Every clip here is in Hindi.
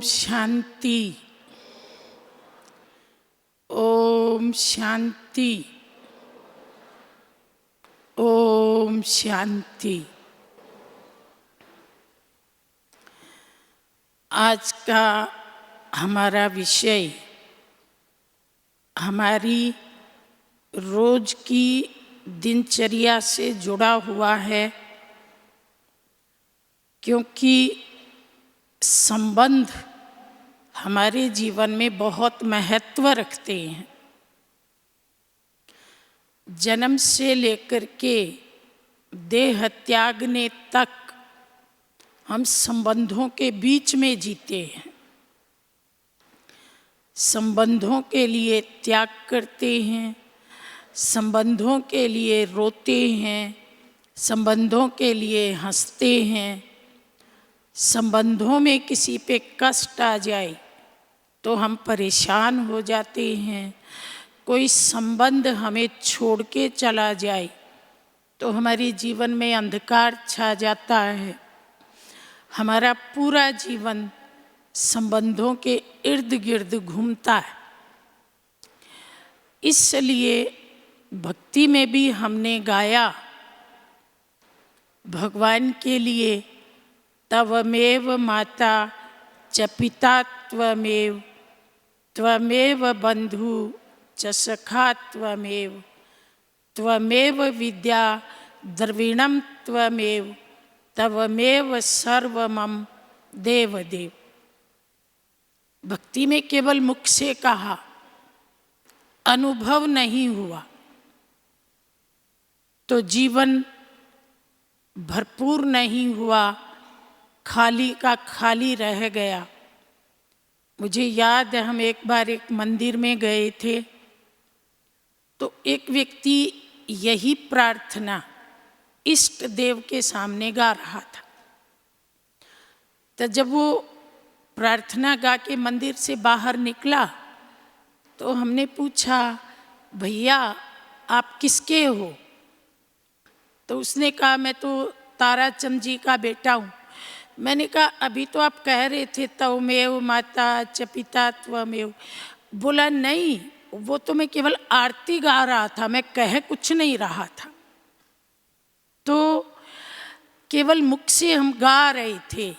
शांति। ओम शांति। ओम शांति। आज का हमारा विषय हमारी रोज की दिनचर्या से जुड़ा हुआ है, क्योंकि संबंध हमारे जीवन में बहुत महत्व रखते हैं। जन्म से लेकर के देह त्यागने तक हम संबंधों के बीच में जीते हैं। संबंधों के लिए त्याग करते हैं, संबंधों के लिए रोते हैं, संबंधों के लिए हंसते हैं। संबंधों में किसी पे कष्ट आ जाए तो हम परेशान हो जाते हैं। कोई संबंध हमें छोड़ के चला जाए तो हमारे जीवन में अंधकार छा जाता है। हमारा पूरा जीवन संबंधों के इर्द गिर्द घूमता है। इसलिए भक्ति में भी हमने गाया, भगवान के लिए तवमेव माता च पिता त्वमेव, त्वमेव बंधु च सखा त्वमेव, त्वमेव विद्या द्रविणम त्वमेव, तवमेव सर्वमम देवदेव। भक्ति में केवल मुख से कहा, अनुभव नहीं हुआ तो जीवन भरपूर नहीं हुआ, खाली का खाली रह गया। मुझे याद है, हम एक बार एक मंदिर में गए थे तो एक व्यक्ति यही प्रार्थना इष्ट देव के सामने गा रहा था। तो जब वो प्रार्थना गा के मंदिर से बाहर निकला तो हमने पूछा, भैया आप किसके हो? तो उसने कहा, मैं तो ताराचंद जी का बेटा हूँ। मैंने कहा, अभी तो आप कह रहे थे तवमेव माता च पिता त्वमेव। बोला, नहीं, वो तो मैं केवल आरती गा रहा था, मैं कह कुछ नहीं रहा था। तो केवल मुख से हम गा रहे थे,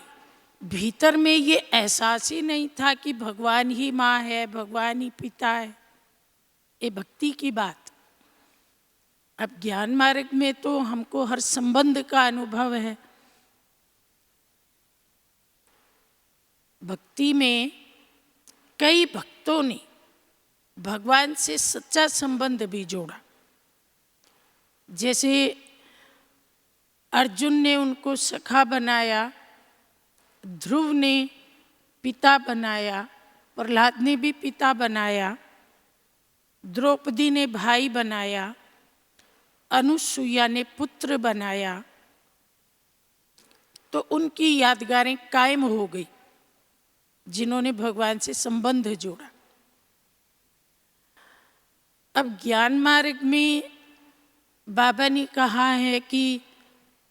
भीतर में ये एहसास ही नहीं था कि भगवान ही माँ है, भगवान ही पिता है। ये भक्ति की बात। अब ज्ञान मार्ग में तो हमको हर संबंध का अनुभव है। भक्ति में कई भक्तों ने भगवान से सच्चा संबंध भी जोड़ा। जैसे अर्जुन ने उनको सखा बनाया, ध्रुव ने पिता बनाया, प्रहलाद ने भी पिता बनाया, द्रौपदी ने भाई बनाया, अनुसुईया ने पुत्र बनाया। तो उनकी यादगारें कायम हो गई जिन्होंने भगवान से संबंध जोड़ा। अब ज्ञान मार्ग में बाबा ने कहा है कि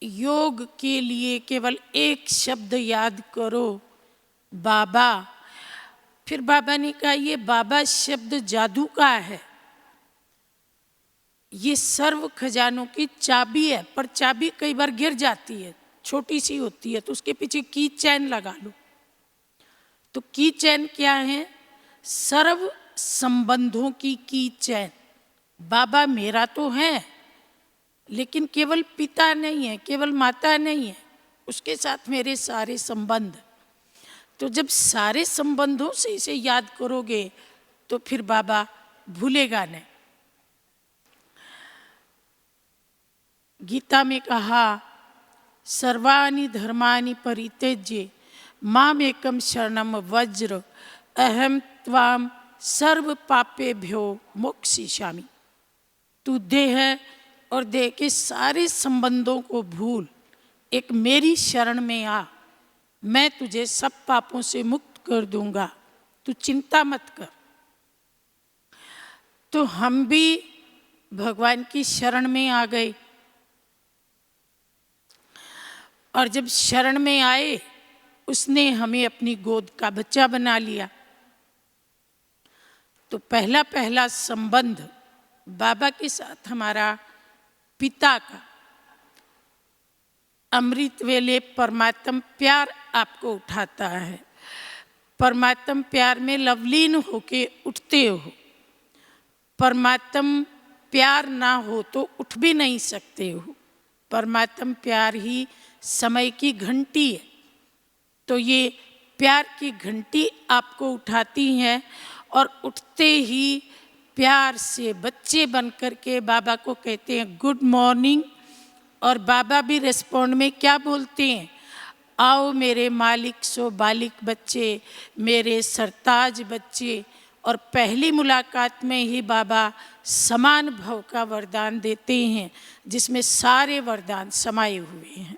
योग के लिए केवल एक शब्द याद करो, बाबा। फिर बाबा ने कहा, ये बाबा शब्द जादू का है, ये सर्व खजानों की चाबी है। पर चाबी कई बार गिर जाती है, छोटी सी होती है, तो उसके पीछे की चैन लगा लो। तो की चैन क्या है? सर्व संबंधों की चैन। बाबा मेरा तो है, लेकिन केवल पिता नहीं है, केवल माता नहीं है, उसके साथ मेरे सारे संबंध। तो जब सारे संबंधों से इसे याद करोगे तो फिर बाबा भूलेगा नहीं। गीता में कहा, सर्वाणि धर्माणि परित्यज्य मामेकं शरणं व्रज अहम त्वां सर्व पापेभ्यो मोक्षयिष्यामि। तू देह और देह के सारे संबंधों को भूल, एक मेरी शरण में आ, मैं तुझे सब पापों से मुक्त कर दूंगा, तू चिंता मत कर। तो हम भी भगवान की शरण में आ गए, और जब शरण में आए उसने हमें अपनी गोद का बच्चा बना लिया। तो पहला पहला संबंध बाबा के साथ हमारा पिता का अमृत वेले परमात्म प्यार आपको उठाता है। परमात्म प्यार में लवलीन होके उठते हो। परमात्म प्यार ना हो तो उठ भी नहीं सकते हो। परमात्म प्यार ही समय की घंटी है। तो ये प्यार की घंटी आपको उठाती है और उठते ही प्यार से बच्चे बन कर के बाबा को कहते हैं गुड मॉर्निंग। और बाबा भी रिस्पॉन्ड में क्या बोलते हैं, आओ मेरे मालिक सो बालिक बच्चे, मेरे सरताज बच्चे। और पहली मुलाकात में ही बाबा समान भव का वरदान देते हैं, जिसमें सारे वरदान समाये हुए हैं।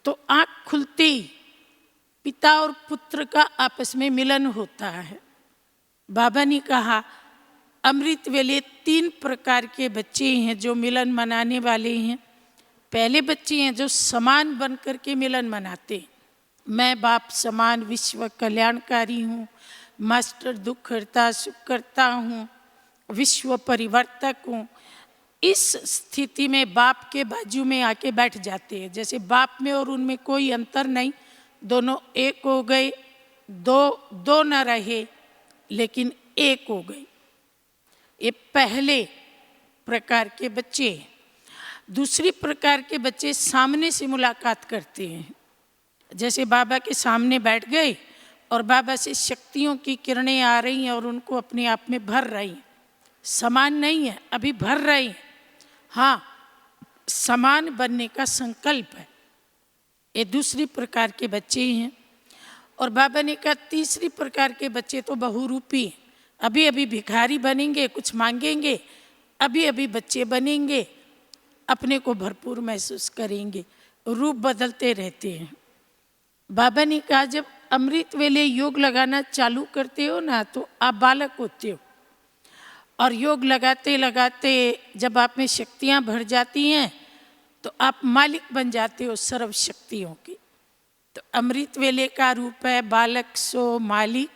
तो आँख खुलते ही पिता और पुत्र का आपस में मिलन होता है। बाबा ने कहा अमृत वेले 3 प्रकार के बच्चे हैं जो मिलन मनाने वाले हैं। पहले बच्चे हैं जो समान बन कर के मिलन मनाते हैं। मैं बाप समान विश्व कल्याणकारी हूँ, मास्टर दुख हरता सुख करता हूँ, विश्व परिवर्तक हूँ। इस स्थिति में बाप के बाजू में आके बैठ जाते हैं। जैसे बाप में और उनमें कोई अंतर नहीं, दोनों एक हो गए। दो न रहे लेकिन एक हो गए। ये पहले प्रकार के बच्चे हैं। दूसरी प्रकार के बच्चे सामने से मुलाकात करते हैं। जैसे बाबा के सामने बैठ गए और बाबा से शक्तियों की किरणें आ रही हैं और उनको अपने आप में भर रही हैं। समान नहीं है, अभी भर रही हैं। हाँ, समान बनने का संकल्प है। ये दूसरी प्रकार के बच्चे हैं। और बाबा ने कहा तीसरी प्रकार के बच्चे तो बहुरूपी हैं। अभी अभी भिखारी बनेंगे, कुछ मांगेंगे, अभी अभी बच्चे बनेंगे, अपने को भरपूर महसूस करेंगे, रूप बदलते रहते हैं। बाबा ने कहा जब अमृत वेले योग लगाना चालू करते हो ना तो आप बालक होते हो, और योग लगाते लगाते जब आप में शक्तियाँ भर जाती हैं तो आप मालिक बन जाते हो सर्व शक्तियों की। तो अमृत वेले का रूप है बालक सो मालिक,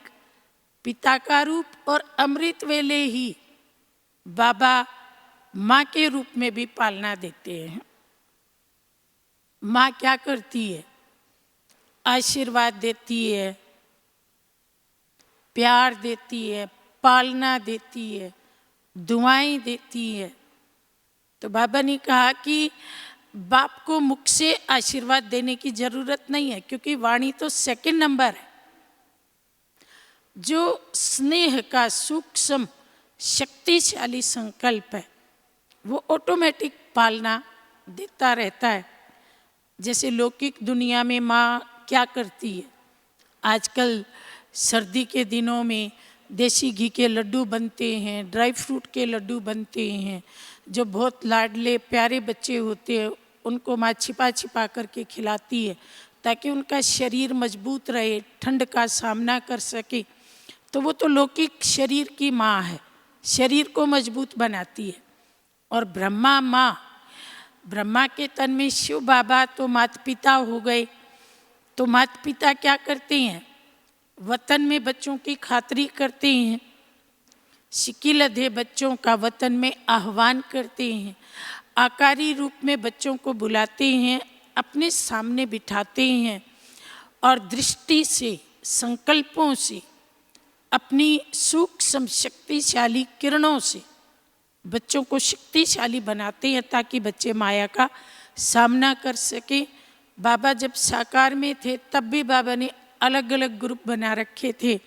पिता का रूप। और अमृत वेले ही बाबा माँ के रूप में भी पालना देते हैं। माँ क्या करती है, आशीर्वाद देती है, प्यार देती है, पालना देती है, दुआएं देती है। तो बाबा ने कहा कि बाप को मुख से आशीर्वाद देने की जरूरत नहीं है, क्योंकि वाणी तो सेकंड नंबर है। जो स्नेह का सूक्ष्म शक्तिशाली संकल्प है वो ऑटोमेटिक पालना देता रहता है। जैसे लौकिक दुनिया में माँ क्या करती है, आजकल सर्दी के दिनों में देसी घी के लड्डू बनते हैं, ड्राई फ्रूट के लड्डू बनते हैं। जो बहुत लाडले प्यारे बच्चे होते हैं उनको माँ छिपा छिपा करके खिलाती है ताकि उनका शरीर मजबूत रहे, ठंड का सामना कर सके। तो वो तो लौकिक शरीर की माँ है, शरीर को मजबूत बनाती है। और ब्रह्मा माँ, ब्रह्मा के तन में शिव बाबा तो माता पिता हो गए। तो माता पिता क्या करते हैं, वतन में बच्चों की खातिरी करते हैं, सिकिलधे बच्चों का वतन में आह्वान करते हैं, आकारी रूप में बच्चों को बुलाते हैं, अपने सामने बिठाते हैं और दृष्टि से संकल्पों से अपनी सूक्ष्म शक्तिशाली किरणों से बच्चों को शक्तिशाली बनाते हैं ताकि बच्चे माया का सामना कर सके। बाबा जब साकार में थे तब भी बाबा ने अलग अलग ग्रुप बना रखे थे।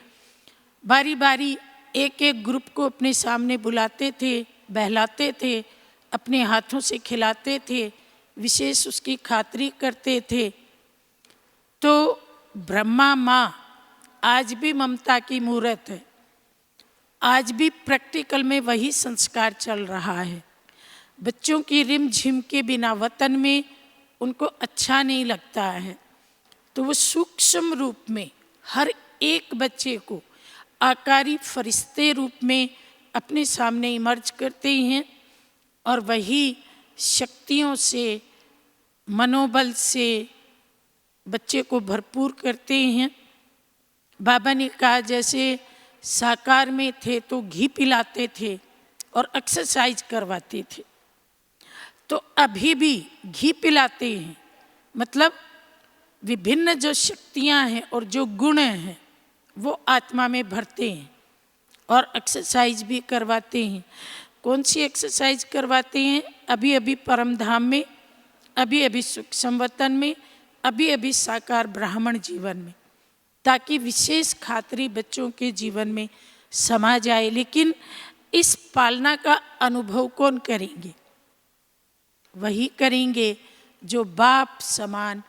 बारी बारी एक एक ग्रुप को अपने सामने बुलाते थे, बहलाते थे, अपने हाथों से खिलाते थे, विशेष उसकी खातिरी करते थे। तो ब्रह्मा माँ आज भी ममता की मूर्त है। आज भी प्रैक्टिकल में वही संस्कार चल रहा है। बच्चों की रिमझिम के बिना वतन में उनको अच्छा नहीं लगता है। तो वो सूक्ष्म रूप में हर एक बच्चे को आकारी फरिश्ते रूप में अपने सामने इमर्ज करते हैं और वही शक्तियों से, मनोबल से, बच्चे को भरपूर करते हैं। बाबा ने कहा जैसे साकार में थे तो घी पिलाते थे और एक्सरसाइज करवाते थे, तो अभी भी घी पिलाते हैं, मतलब विभिन्न जो शक्तियां हैं और जो गुण हैं वो आत्मा में भरते हैं और एक्सरसाइज भी करवाते हैं। कौन सी एक्सरसाइज करवाते हैं? अभी अभी परम धाम में, अभी अभी सुख संवतन में, अभी अभी साकार ब्राह्मण जीवन में, ताकि विशेष खातरी बच्चों के जीवन में समा जाए। लेकिन इस पालना का अनुभव कौन करेंगे? वही करेंगे जो बाप समान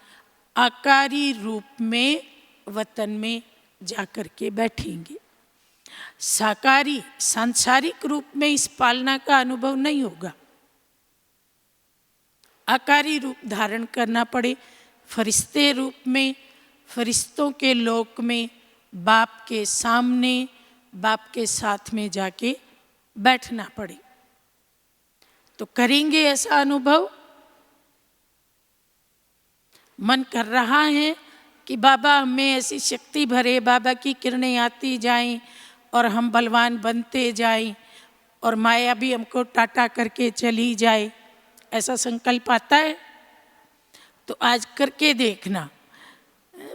आकारी रूप में वतन में जाकर के बैठेंगे। साकारी सांसारिक रूप में इस पालना का अनुभव नहीं होगा। आकारी रूप धारण करना पड़े, फरिश्ते रूप में, फरिश्तों के लोक में, बाप के सामने, बाप के साथ में जाके बैठना पड़े, तो करेंगे ऐसा अनुभव। मन कर रहा है कि बाबा हमें ऐसी शक्ति भरे, बाबा की किरणें आती जाएं और हम बलवान बनते जाएं और माया भी हमको टाटा करके चली जाए, ऐसा संकल्प आता है तो आज करके देखना।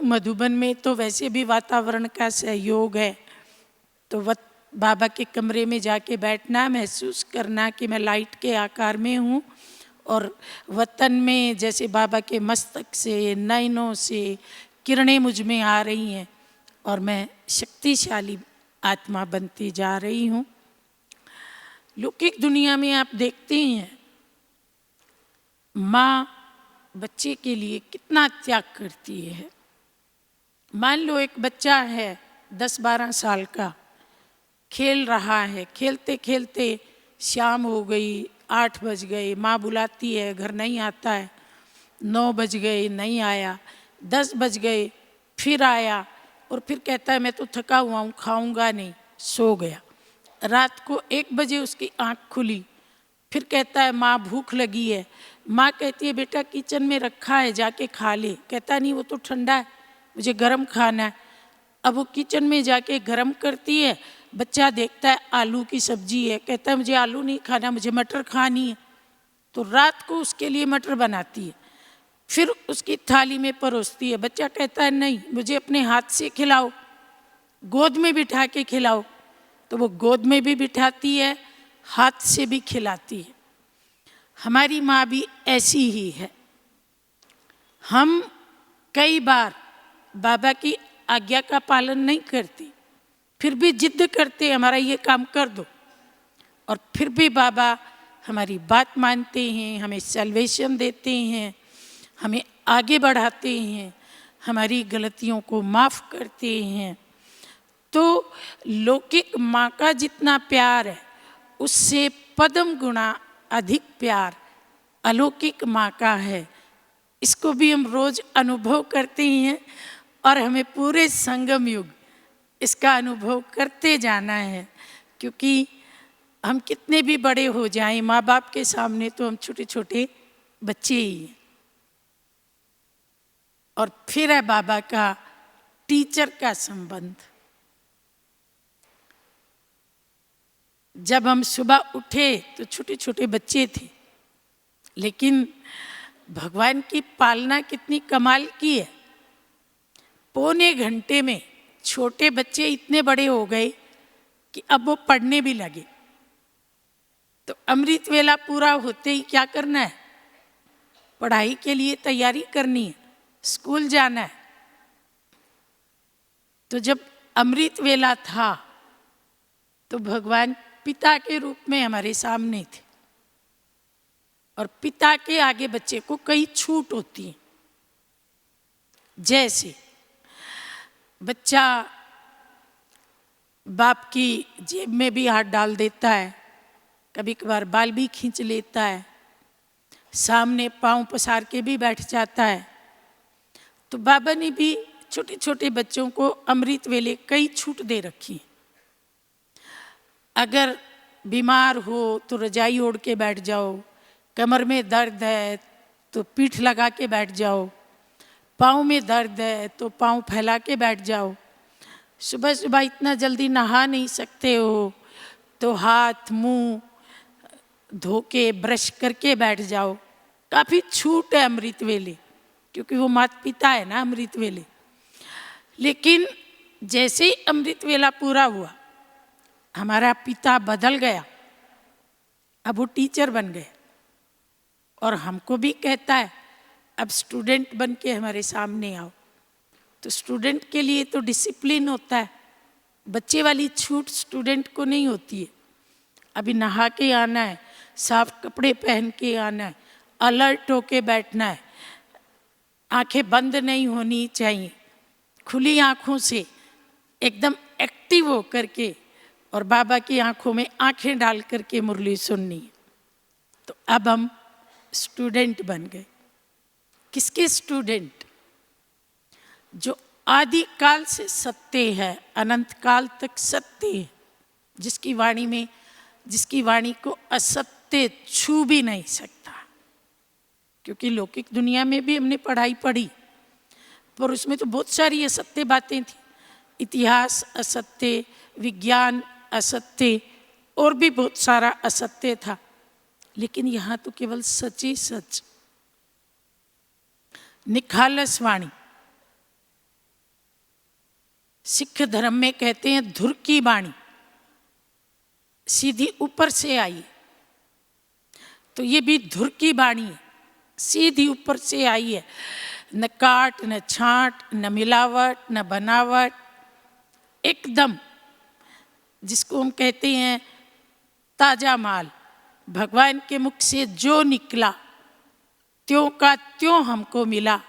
मधुबन में तो वैसे भी वातावरण का सहयोग है, तो बाबा के कमरे में जाके बैठना, महसूस करना कि मैं लाइट के आकार में हूँ और वतन में जैसे बाबा के मस्तक से, नयनों से किरणें मुझ में आ रही हैं और मैं शक्तिशाली आत्मा बनती जा रही हूँ। लौकिक दुनिया में आप देखते हैं माँ बच्चे के लिए कितना त्याग करती है। मान लो एक बच्चा है 10-12 साल का, खेल रहा है, खेलते खेलते शाम हो गई, 8 बज गए, माँ बुलाती है, घर नहीं आता है, 9 बज गए नहीं आया, 10 बज गए फिर आया और फिर कहता है मैं तो थका हुआ हूँ, खाऊंगा नहीं, सो गया। रात को 1 बजे उसकी आँख खुली, फिर कहता है माँ भूख लगी है। माँ कहती है बेटा किचन में रखा है जाके खा ले। कहता नहीं वो तो ठंडा है, मुझे गरम खाना है। अब वो किचन में जाके गरम करती है, बच्चा देखता है आलू की सब्जी है, कहता है मुझे आलू नहीं खाना, मुझे मटर खानी है। तो रात को उसके लिए मटर बनाती है, फिर उसकी थाली में परोसती है। बच्चा कहता है नहीं मुझे अपने हाथ से खिलाओ, गोद में बिठा के खिलाओ। तो वो गोद में भी बिठाती है, हाथ से भी खिलाती है। हमारी माँ भी ऐसी ही है। हम कई बार बाबा की आज्ञा का पालन नहीं करते, फिर भी जिद करते हमारा ये काम कर दो, और फिर भी बाबा हमारी बात मानते हैं, हमें सैल्वेशन देते हैं, हमें आगे बढ़ाते हैं, हमारी गलतियों को माफ़ करते हैं। तो लौकिक माँ का जितना प्यार है उससे पद्म गुना अधिक प्यार अलौकिक माँ का है। इसको भी हम रोज अनुभव करते हैं और हमें पूरे संगम युग इसका अनुभव करते जाना है, क्योंकि हम कितने भी बड़े हो जाएं माँ बाप के सामने तो हम छोटे छोटे बच्चे ही हैं। और फिर है बाबा का टीचर का संबंध। जब हम सुबह उठे तो छोटे छोटे बच्चे थे, लेकिन भगवान की पालना कितनी कमाल की है। पौने घंटे में छोटे बच्चे इतने बड़े हो गए कि अब वो पढ़ने भी लगे। तो अमृत वेला पूरा होते ही क्या करना है? पढ़ाई के लिए तैयारी करनी है, स्कूल जाना है। तो जब अमृत वेला था तो भगवान पिता के रूप में हमारे सामने थे, और पिता के आगे बच्चे को कई छूट होती है। जैसे बच्चा बाप की जेब में भी हाथ डाल देता है, कभी कभार बाल भी खींच लेता है, सामने पांव पसार के भी बैठ जाता है। तो बाबा ने भी छोटे छोटे बच्चों को अमृत वेले कई छूट दे रखी है। अगर बीमार हो तो रजाई ओढ़ के बैठ जाओ, कमर में दर्द है तो पीठ लगा के बैठ जाओ, पाँव में दर्द है तो पाँव फैला के बैठ जाओ, सुबह सुबह इतना जल्दी नहा नहीं सकते हो तो हाथ मुंह धो के ब्रश करके बैठ जाओ। काफ़ी छूट है अमृत वेले, क्योंकि वो माता पिता है ना अमृत वेले। लेकिन जैसे ही अमृत वेला पूरा हुआ, हमारा पिता बदल गया, अब वो टीचर बन गए और हमको भी कहता है अब स्टूडेंट बन के हमारे सामने आओ। तो स्टूडेंट के लिए तो डिसिप्लिन होता है, बच्चे वाली छूट स्टूडेंट को नहीं होती है। अभी नहा के आना है, साफ कपड़े पहन के आना है, अलर्ट होके बैठना है, आंखें बंद नहीं होनी चाहिए, खुली आंखों से एकदम एक्टिव हो करके और बाबा की आंखों में आंखें डाल करके मुरली सुननी है। तो अब हम स्टूडेंट बन गए। किसके स्टूडेंट? जो आदि काल से सत्य है, अनंत काल तक सत्य है, जिसकी वाणी को असत्य छू भी नहीं सकता। क्योंकि लौकिक दुनिया में भी हमने पढ़ाई पढ़ी, पर उसमें तो बहुत सारी असत्य बातें थी। इतिहास असत्य, विज्ञान असत्य, और भी बहुत सारा असत्य था। लेकिन यहाँ तो केवल सच ही सच। निखालस वाणी, सिख धर्म में कहते हैं धुर की वाणी, सीधी ऊपर से आई। तो ये भी धुर की वाणी है, सीधी ऊपर से आई है। न काट न छांट, न मिलावट न बनावट, एकदम जिसको हम कहते हैं ताजा माल। भगवान के मुख से जो निकला त्यों का त्यों हमको मिला।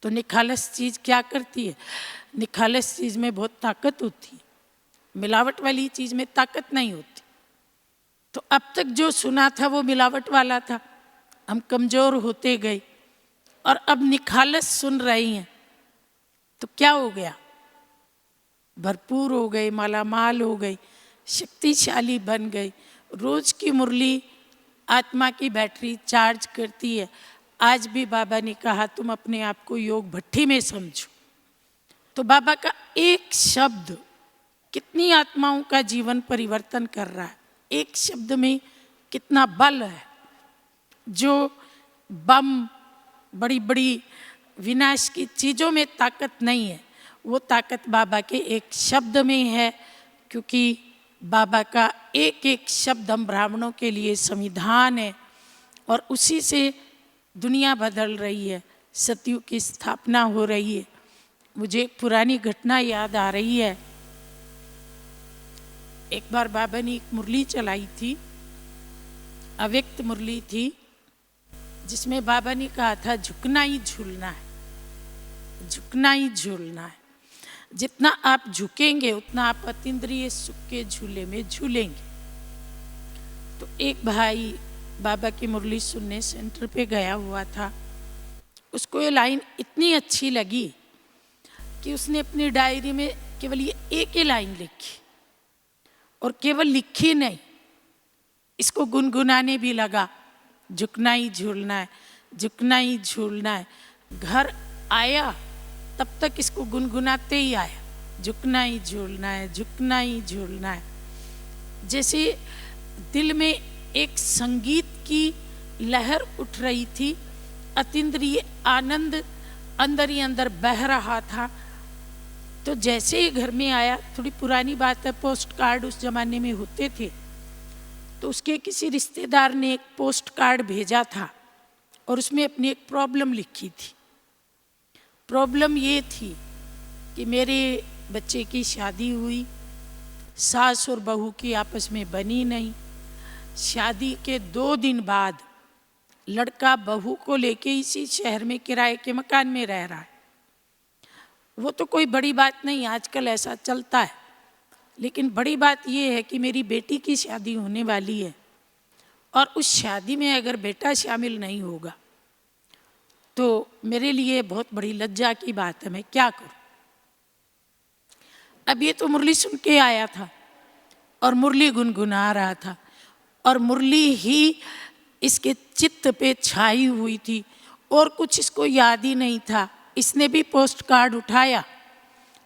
तो निखालस चीज क्या करती है? निखालस चीज में बहुत ताकत होती है, मिलावट वाली चीज में ताकत नहीं होती। तो अब तक जो सुना था वो मिलावट वाला था, हम कमजोर होते गए और अब निखालस सुन रहे हैं तो क्या हो गया? भरपूर हो गए, मालामाल हो गए, शक्तिशाली बन गए। रोज की मुरली आत्मा की बैटरी चार्ज करती है। आज भी बाबा ने कहा तुम अपने आप को योग भट्टी में समझो। तो बाबा का एक शब्द कितनी आत्माओं का जीवन परिवर्तन कर रहा है। एक शब्द में कितना बल है। जो बम, बड़ी बड़ी विनाश की चीज़ों में ताकत नहीं है, वो ताकत बाबा के एक शब्द में है। क्योंकि बाबा का एक एक शब्द हम ब्राह्मणों के लिए संविधान है और उसी से दुनिया बदल रही है, सतयुग की स्थापना हो रही है। मुझे एक पुरानी घटना याद आ रही है। एक बार बाबा ने एक मुरली चलाई थी, अव्यक्त मुरली थी, जिसमें बाबा ने कहा था झुकना ही झूलना है, झुकना ही झूलना है। जितना आप झुकेंगे उतना आप अतीन्द्रिय सुख के झूले में झूलेंगे। तो एक भाई बाबा की मुरली सुनने सेंटर पे गया हुआ था, उसको ये लाइन इतनी अच्छी लगी कि उसने अपनी डायरी में केवल ये एक ही लाइन लिखी, और केवल लिखी नहीं, इसको गुनगुनाने भी लगा, झुकना ही झूलना है, झुकना ही झूलना है। घर आया तब तक इसको गुनगुनाते ही आया, झुकना ही झूलना है, झुकना ही झूलना है। जैसे दिल में एक संगीत की लहर उठ रही थी, अतीन्द्रिय आनंद अंदर ही अंदर बह रहा था। तो जैसे ही घर में आया, थोड़ी पुरानी बात है, पोस्ट कार्ड उस जमाने में होते थे, तो उसके किसी रिश्तेदार ने एक पोस्ट कार्ड भेजा था और उसमें अपनी एक प्रॉब्लम लिखी थी। प्रॉब्लम ये थी कि मेरे बच्चे की शादी हुई, सास और बहू की आपस में बनी नहीं। शादी के 2 दिन बाद लड़का बहू को लेके इसी शहर में किराए के मकान में रह रहा है। वो तो कोई बड़ी बात नहीं, आजकल ऐसा चलता है। लेकिन बड़ी बात ये है कि मेरी बेटी की शादी होने वाली है और उस शादी में अगर बेटा शामिल नहीं होगा तो मेरे लिए बहुत बड़ी लज्जा की बात है, मैं क्या करूं। अब ये तो मुरली सुन के आया था और मुरली गुनगुना रहा था और मुरली ही इसके चित्त पे छाई हुई थी और कुछ इसको याद ही नहीं था। इसने भी पोस्ट कार्ड उठाया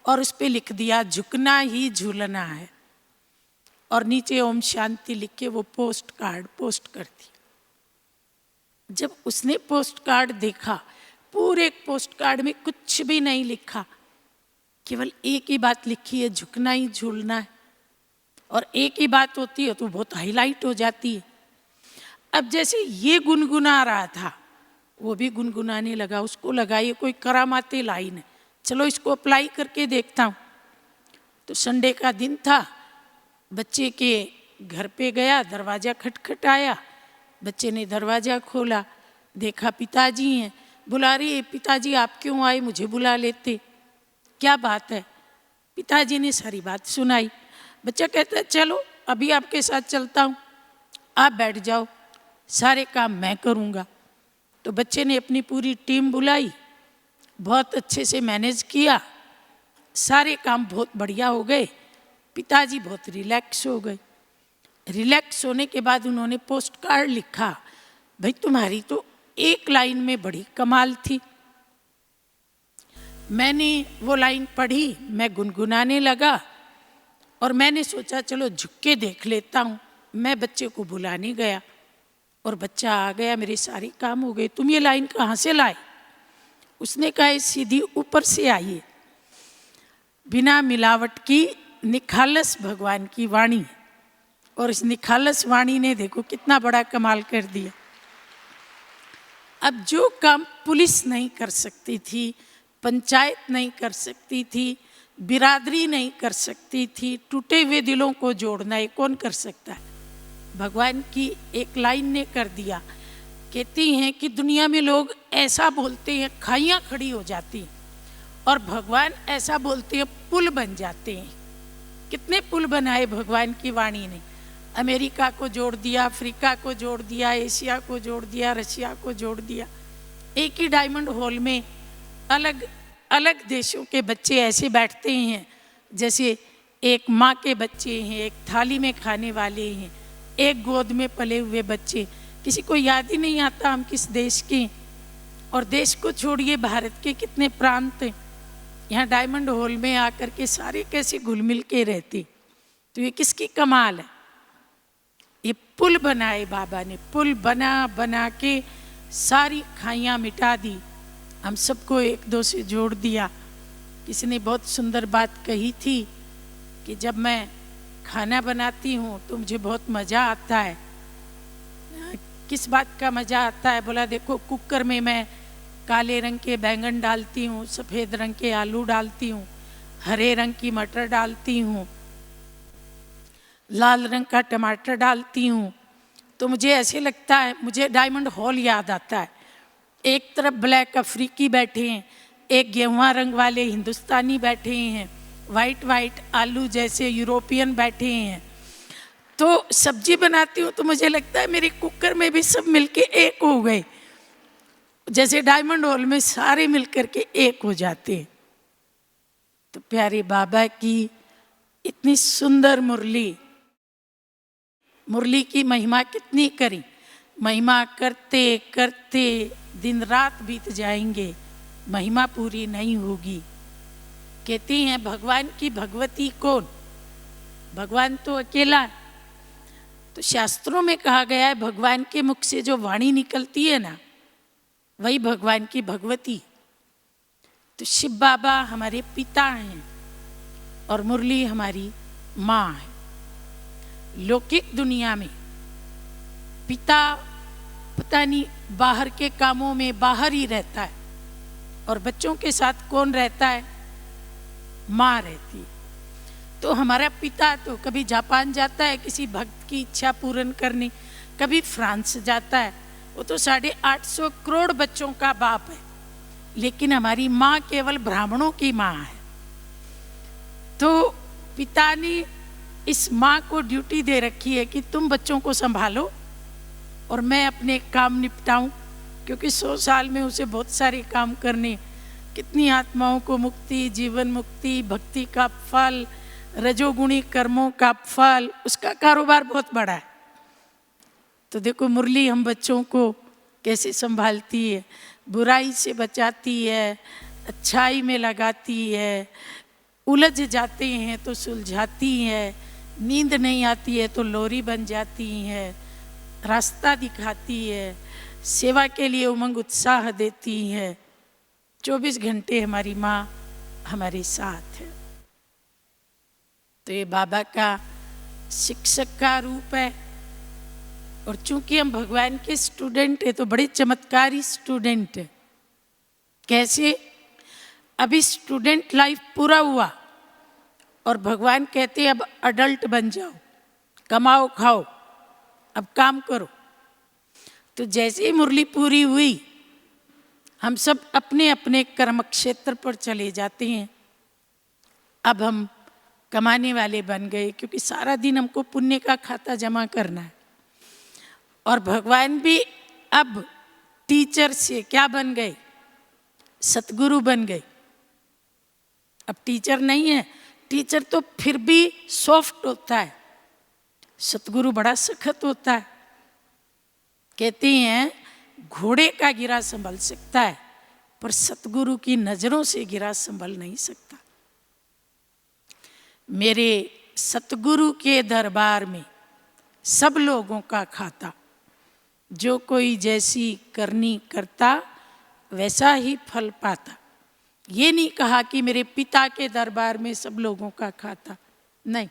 और उस पर लिख दिया झुकना ही झूलना है, और नीचे ओम शांति लिख के वो पोस्ट कार्ड पोस्ट कर दिया। जब उसने पोस्ट कार्ड देखा, पूरे पोस्ट कार्ड में कुछ भी नहीं लिखा, केवल एक ही बात लिखी है, झुकना ही झूलना है। और एक ही बात होती है तो बहुत हाईलाइट हो जाती है। अब जैसे ये गुनगुना रहा था, वो भी गुनगुनाने लगा। उसको लगा ये कोई करामाती लाइन है, चलो इसको अप्लाई करके देखता हूँ। तो संडे का दिन था, बच्चे के घर पे गया, दरवाज़ा खटखटाया। बच्चे ने दरवाज़ा खोला, देखा पिताजी हैं। बुला रही है, पिताजी आप क्यों आए, मुझे बुला लेते, क्या बात है। पिताजी ने सारी बात सुनाई। बच्चा कहता है चलो अभी आपके साथ चलता हूँ, आप बैठ जाओ, सारे काम मैं करूँगा। तो बच्चे ने अपनी पूरी टीम बुलाई, बहुत अच्छे से मैनेज किया, सारे काम बहुत बढ़िया हो गए। पिताजी बहुत रिलैक्स हो गए। रिलैक्स होने के बाद उन्होंने पोस्ट कार्ड लिखा, भाई तुम्हारी तो एक लाइन में बड़ी कमाल थी। मैंने वो लाइन पढ़ी, मैं गुनगुनाने लगा और मैंने सोचा चलो झुक के देख लेता हूँ। मैं बच्चे को बुलाने गया और बच्चा आ गया, मेरे सारे काम हो गए। तुम ये लाइन कहाँ से लाए? उसने कहा सीधी ऊपर से आई है, बिना मिलावट की निखालस भगवान की वाणी। और इस निखालस वाणी ने देखो कितना बड़ा कमाल कर दिया। अब जो काम पुलिस नहीं कर सकती थी, पंचायत नहीं कर सकती थी, बिरादरी नहीं कर सकती थी, टूटे हुए दिलों को जोड़ना ये कौन कर सकता है? भगवान की एक लाइन ने कर दिया। कहती हैं कि दुनिया में लोग ऐसा बोलते हैं खाइयाँ खड़ी हो जाती हैं, और भगवान ऐसा बोलते हैं पुल बन जाते हैं। कितने पुल बनाए भगवान की वाणी ने। अमेरिका को जोड़ दिया, अफ्रीका को जोड़ दिया, एशिया को जोड़ दिया, रशिया को जोड़ दिया। एक ही डायमंड हॉल में अलग अलग देशों के बच्चे ऐसे बैठते हैं जैसे एक माँ के बच्चे हैं, एक थाली में खाने वाले हैं, एक गोद में पले हुए बच्चे। किसी को याद ही नहीं आता हम किस देश के। और देश को छोड़िए, भारत के कितने प्रांत हैं, यहाँ डायमंड हॉल में आकर के सारे कैसे घुल मिल के रहते। तो ये किसकी कमाल है? ये पुल बनाए बाबा ने, पुल बना बना के सारी खाइयाँ मिटा दी, हम सबको एक दो से जोड़ दिया। किसी ने बहुत सुंदर बात कही थी कि जब मैं खाना बनाती हूँ तो मुझे बहुत मज़ा आता है। किस बात का मज़ा आता है? बोला देखो कुकर में मैं काले रंग के बैंगन डालती हूँ, सफ़ेद रंग के आलू डालती हूँ, हरे रंग की मटर डालती हूँ, लाल रंग का टमाटर डालती हूँ। तो मुझे ऐसे लगता है, मुझे डायमंड हॉल याद आता है। एक तरफ ब्लैक अफ्रीकी बैठे हैं, एक गेहुआ रंग वाले हिंदुस्तानी बैठे हैं, वाइट वाइट आलू जैसे यूरोपियन बैठे हैं। तो सब्जी बनाती हूँ तो मुझे लगता है मेरे कुकर में भी सब मिलके एक हो गए, जैसे डायमंड हॉल में सारे मिलकर के एक हो जाते हैं। तो प्यारे बाबा की इतनी सुंदर मुरली, मुरली की महिमा कितनी करी। महिमा करते करते दिन रात बीत जाएंगे, महिमा पूरी नहीं होगी। कहती हैं भगवान की भगवती कौन? भगवान तो अकेला है। तो शास्त्रों में कहा गया है भगवान के मुख से जो वाणी निकलती है ना, वही भगवान की भगवती। तो शिव बाबा हमारे पिता हैं और मुरली हमारी माँ है। लौकिक दुनिया में पिता पता नहीं बाहर के कामों में बाहर ही रहता है, और बच्चों के साथ कौन रहता है? माँ रहती है। तो हमारा पिता तो कभी जापान जाता है किसी भक्त की इच्छा पूर्ण करने, कभी फ्रांस जाता है। वो तो 850 करोड़ बच्चों का बाप है, लेकिन हमारी माँ केवल ब्राह्मणों की माँ है। तो पिता ने इस माँ को ड्यूटी दे रखी है कि तुम बच्चों को संभालो और मैं अपने काम निपटाऊं, क्योंकि 100 साल में उसे बहुत सारे काम करने। कितनी आत्माओं को मुक्ति, जीवन मुक्ति, भक्ति का फल, रजोगुणी कर्मों का फल, उसका कारोबार बहुत बड़ा है। तो देखो मुरली हम बच्चों को कैसे संभालती है, बुराई से बचाती है, अच्छाई में लगाती है, उलझ जाते हैं तो सुलझाती है, नींद नहीं आती है तो लोरी बन जाती है, रास्ता दिखाती है, सेवा के लिए उमंग उत्साह देती है। 24 घंटे हमारी माँ हमारे साथ है। तो ये बाबा का शिक्षक का रूप है। और चूंकि हम भगवान के स्टूडेंट हैं तो बड़े चमत्कारी स्टूडेंट है। कैसे? अभी स्टूडेंट लाइफ पूरा हुआ और भगवान कहते हैं अब अडल्ट बन जाओ, कमाओ खाओ, अब काम करो। तो जैसे ही मुरली पूरी हुई हम सब अपने अपने कर्म क्षेत्र पर चले जाते हैं। अब हम कमाने वाले बन गए, क्योंकि सारा दिन हमको पुण्य का खाता जमा करना है। और भगवान भी अब टीचर से क्या बन गए? सतगुरु बन गए। अब टीचर नहीं है, टीचर तो फिर भी सॉफ्ट होता है, सतगुरु बड़ा सख्त होता है। कहते हैं घोड़े का गिरा संभल सकता है पर सतगुरु की नजरों से गिरा संभल नहीं सकता। मेरे सतगुरु के दरबार में सब लोगों का खाता, जो कोई जैसी करनी करता वैसा ही फल पाता। ये नहीं कहा कि मेरे पिता के दरबार में सब लोगों का खाता, नहीं,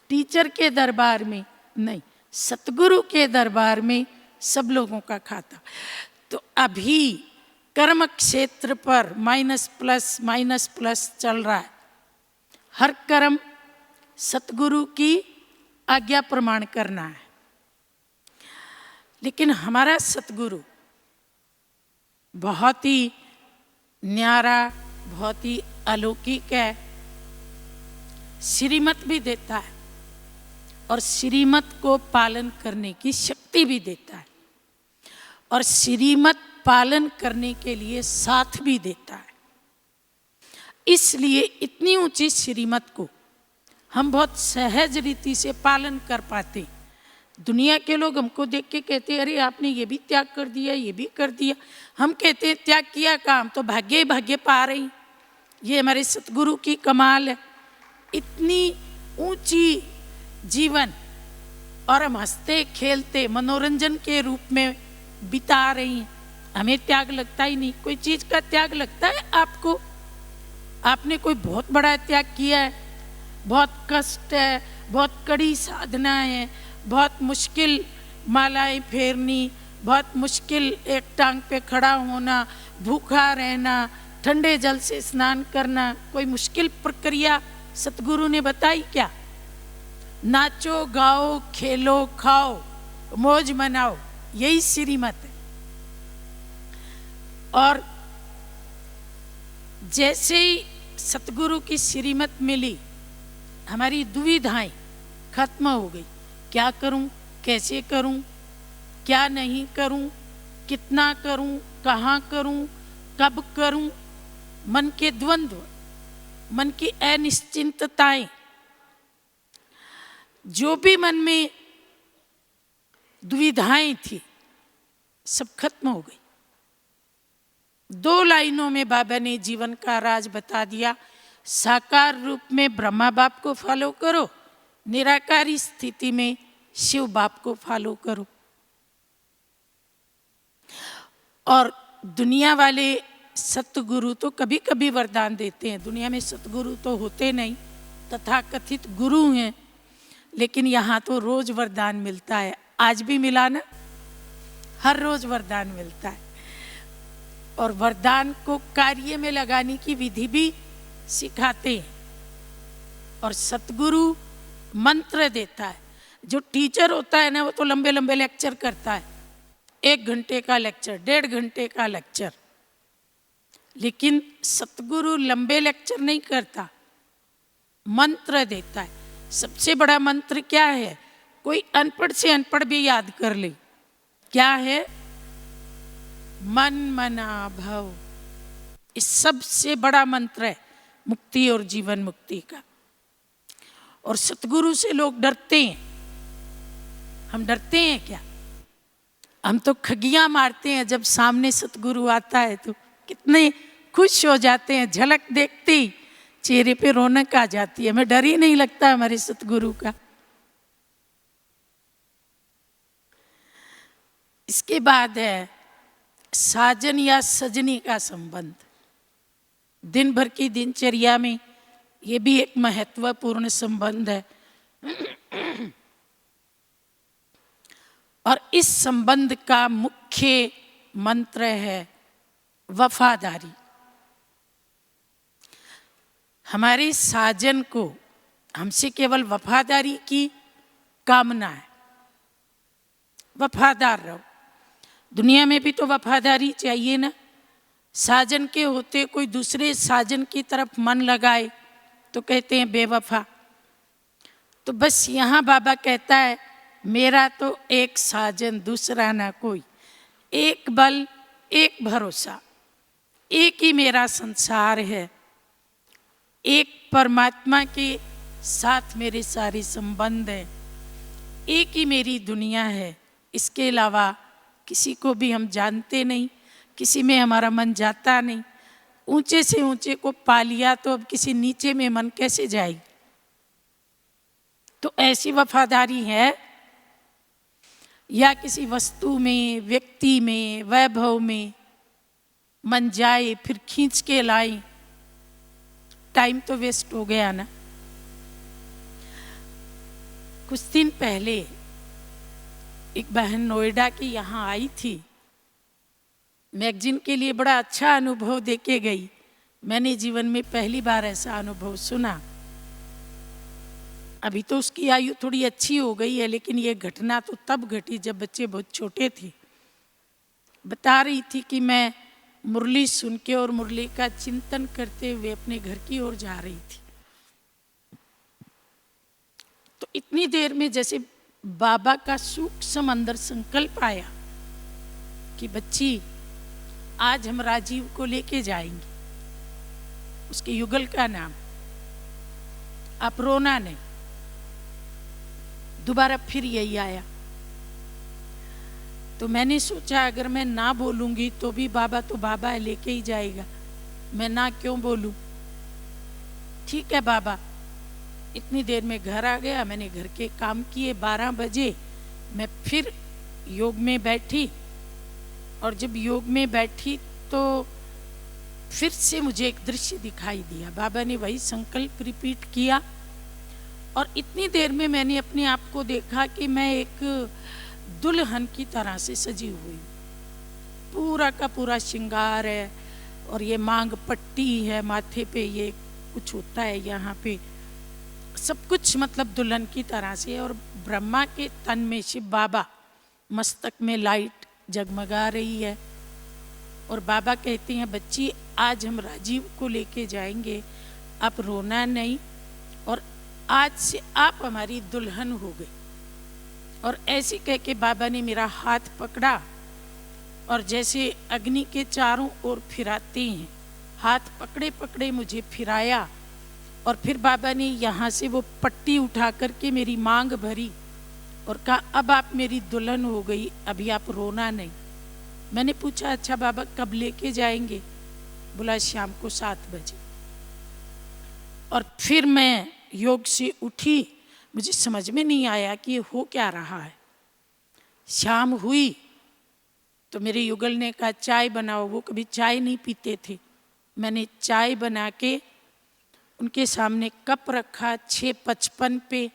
टीचर के दरबार में नहीं, सतगुरु के दरबार में सब लोगों का खाता। तो अभी कर्म क्षेत्र पर माइनस प्लस चल रहा है। हर कर्म सतगुरु की आज्ञा प्रमाण करना है। लेकिन हमारा सतगुरु बहुत ही न्यारा, बहुत ही अलौकिक है। श्रीमत भी देता है और श्रीमत को पालन करने की शक्ति भी देता है और श्रीमत पालन करने के लिए साथ भी देता है। इसलिए इतनी ऊंची श्रीमत को हम बहुत सहज रीति से पालन कर पाते। दुनिया के लोग हमको देख के कहते हैं अरे आपने ये भी त्याग कर दिया, ये भी कर दिया। हम कहते हैं त्याग किया काम तो भाग्य भाग्य पा रही। ये हमारे सतगुरु की कमाल है। इतनी ऊंची जीवन और हम हंसते खेलते मनोरंजन के रूप में बिता रही हैं। हमें त्याग लगता ही नहीं। कोई चीज का त्याग लगता है आपको? आपने कोई बहुत बड़ा त्याग किया है, बहुत कष्ट है, बहुत कड़ी साधना है, बहुत मुश्किल मालाएं फेरनी, बहुत मुश्किल एक टांग पे खड़ा होना, भूखा रहना, ठंडे जल से स्नान करना, कोई मुश्किल प्रक्रिया सतगुरु ने बताई क्या? नाचो गाओ खेलो खाओ मौज मनाओ, यही श्रीमत है। और जैसे ही सतगुरु की श्रीमत मिली हमारी दुविधाएं खत्म हो गई। क्या करूं, कैसे करूं, क्या नहीं करूं, कितना करूं, कहाँ करूं, कब करूं, मन के द्वंद्व, मन की अनिश्चितताएं, जो भी मन में दुविधाएं थी सब खत्म हो गई। 2 लाइनों में बाबा ने जीवन का राज बता दिया। साकार रूप में ब्रह्मा बाप को फॉलो करो, निराकारी स्थिति में शिव बाप को फॉलो करो। और दुनिया वाले सतगुरु तो कभी कभी वरदान देते हैं, दुनिया में सतगुरु तो होते नहीं, तथाकथित गुरु हैं, लेकिन यहाँ तो रोज वरदान मिलता है। आज भी मिला ना, हर रोज वरदान मिलता है। और वरदान को कार्य में लगाने की विधि भी सिखाते हैं। और सतगुरु मंत्र देता है। जो टीचर होता है ना वो तो लंबे लंबे लेक्चर करता है, 1 घंटे का लेक्चर, 1.5 घंटे का लेक्चर। लेकिन सतगुरु लंबे लेक्चर नहीं करता, मंत्र देता है। सबसे बड़ा मंत्र क्या है? कोई अनपढ़ से अनपढ़ भी याद कर ले। क्या है? मन मना भव। इस सबसे बड़ा मंत्र है मुक्ति और जीवन मुक्ति का। और सतगुरु से लोग डरते हैं। हम डरते हैं क्या? हम तो खगियां मारते हैं जब सामने सतगुरु आता है, तो कितने खुश हो जाते हैं, झलक देखते ही चेहरे पे रौनक आ जाती है। हमें डर ही नहीं लगता हमारे सतगुरु का। इसके बाद है साजन या सजनी का संबंध। दिन भर की दिनचर्या में ये भी एक महत्वपूर्ण संबंध है और इस संबंध का मुख्य मंत्र है वफादारी। हमारे साजन को हमसे केवल वफादारी की कामना है। वफादार रहो। दुनिया में भी तो वफादारी चाहिए ना। साजन के होते कोई दूसरे साजन की तरफ मन लगाए तो कहते हैं बेवफा। तो बस यहाँ बाबा कहता है मेरा तो एक साजन दूसरा ना कोई, एक बल एक भरोसा, एक ही मेरा संसार है, एक परमात्मा के साथ मेरे सारे संबंध हैं, एक ही मेरी दुनिया है। इसके अलावा किसी को भी हम जानते नहीं, किसी में हमारा मन जाता नहीं। ऊंचे से ऊंचे को पा लिया तो अब किसी नीचे में मन कैसे जाए। तो ऐसी वफादारी है या किसी वस्तु में, व्यक्ति में, वैभव में मन जाए फिर खींच के लाए, टाइम तो वेस्ट हो गया ना। कुछ दिन पहले एक बहन नोएडा की यहाँ आई थी, मैगजीन के लिए बड़ा अच्छा अनुभव देके गई। मैंने जीवन में पहली बार ऐसा अनुभव सुना। अभी तो उसकी आयु थोड़ी अच्छी हो गई है, लेकिन ये घटना तो तब घटी जब बच्चे बहुत छोटे थे। बता रही थी कि मैं मुरली सुन के और मुरली का चिंतन करते हुए अपने घर की ओर जा रही थी। तो इतनी देर में जैसे बाबा का सूक्ष्म अंदर संकल्प आया कि बच्ची आज हम राजीव को लेके जाएंगे, उसके युगल का नाम, आप रोना नहीं। दोबारा फिर यही आया। तो मैंने सोचा अगर मैं ना बोलूंगी तो भी बाबा तो बाबा है, लेके ही जाएगा, मैं ना क्यों बोलूं। ठीक है बाबा। इतनी देर में घर आ गया, मैंने घर के काम किए। 12 बजे मैं फिर योग में बैठी और जब योग में बैठी तो फिर से मुझे एक दृश्य दिखाई दिया। बाबा ने वही संकल्प रिपीट किया और इतनी देर में मैंने अपने आप को देखा कि मैं एक दुल्हन की तरह से सजी हुई, पूरा का पूरा श्रृंगार है और ये मांग पट्टी है, माथे पे ये कुछ होता है, यहाँ पे सब कुछ मतलब दुल्हन की तरह से। और ब्रह्मा के तन में शिव बाबा, मस्तक में लाइट जगमगा रही है और बाबा कहते हैं बच्ची आज हम राजीव को लेके जाएंगे, आप रोना नहीं और आज से आप हमारी दुल्हन हो गई। और ऐसे कह के बाबा ने मेरा हाथ पकड़ा और जैसे अग्नि के चारों ओर फिराते हैं, हाथ पकड़े पकड़े मुझे फिराया और फिर बाबा ने यहाँ से वो पट्टी उठा करके मेरी मांग भरी और कहा अब आप मेरी दुल्हन हो गई, अभी आप रोना नहीं। मैंने पूछा अच्छा बाबा कब लेके जाएंगे? बोला शाम को 7 बजे। और फिर मैं योग से उठी, मुझे समझ में नहीं आया कि ये हो क्या रहा है। शाम हुई तो मेरे युगल ने कहा चाय बनाओ, वो कभी चाय नहीं पीते थे। मैंने चाय बना के उनके सामने कप रखा 6:55 पे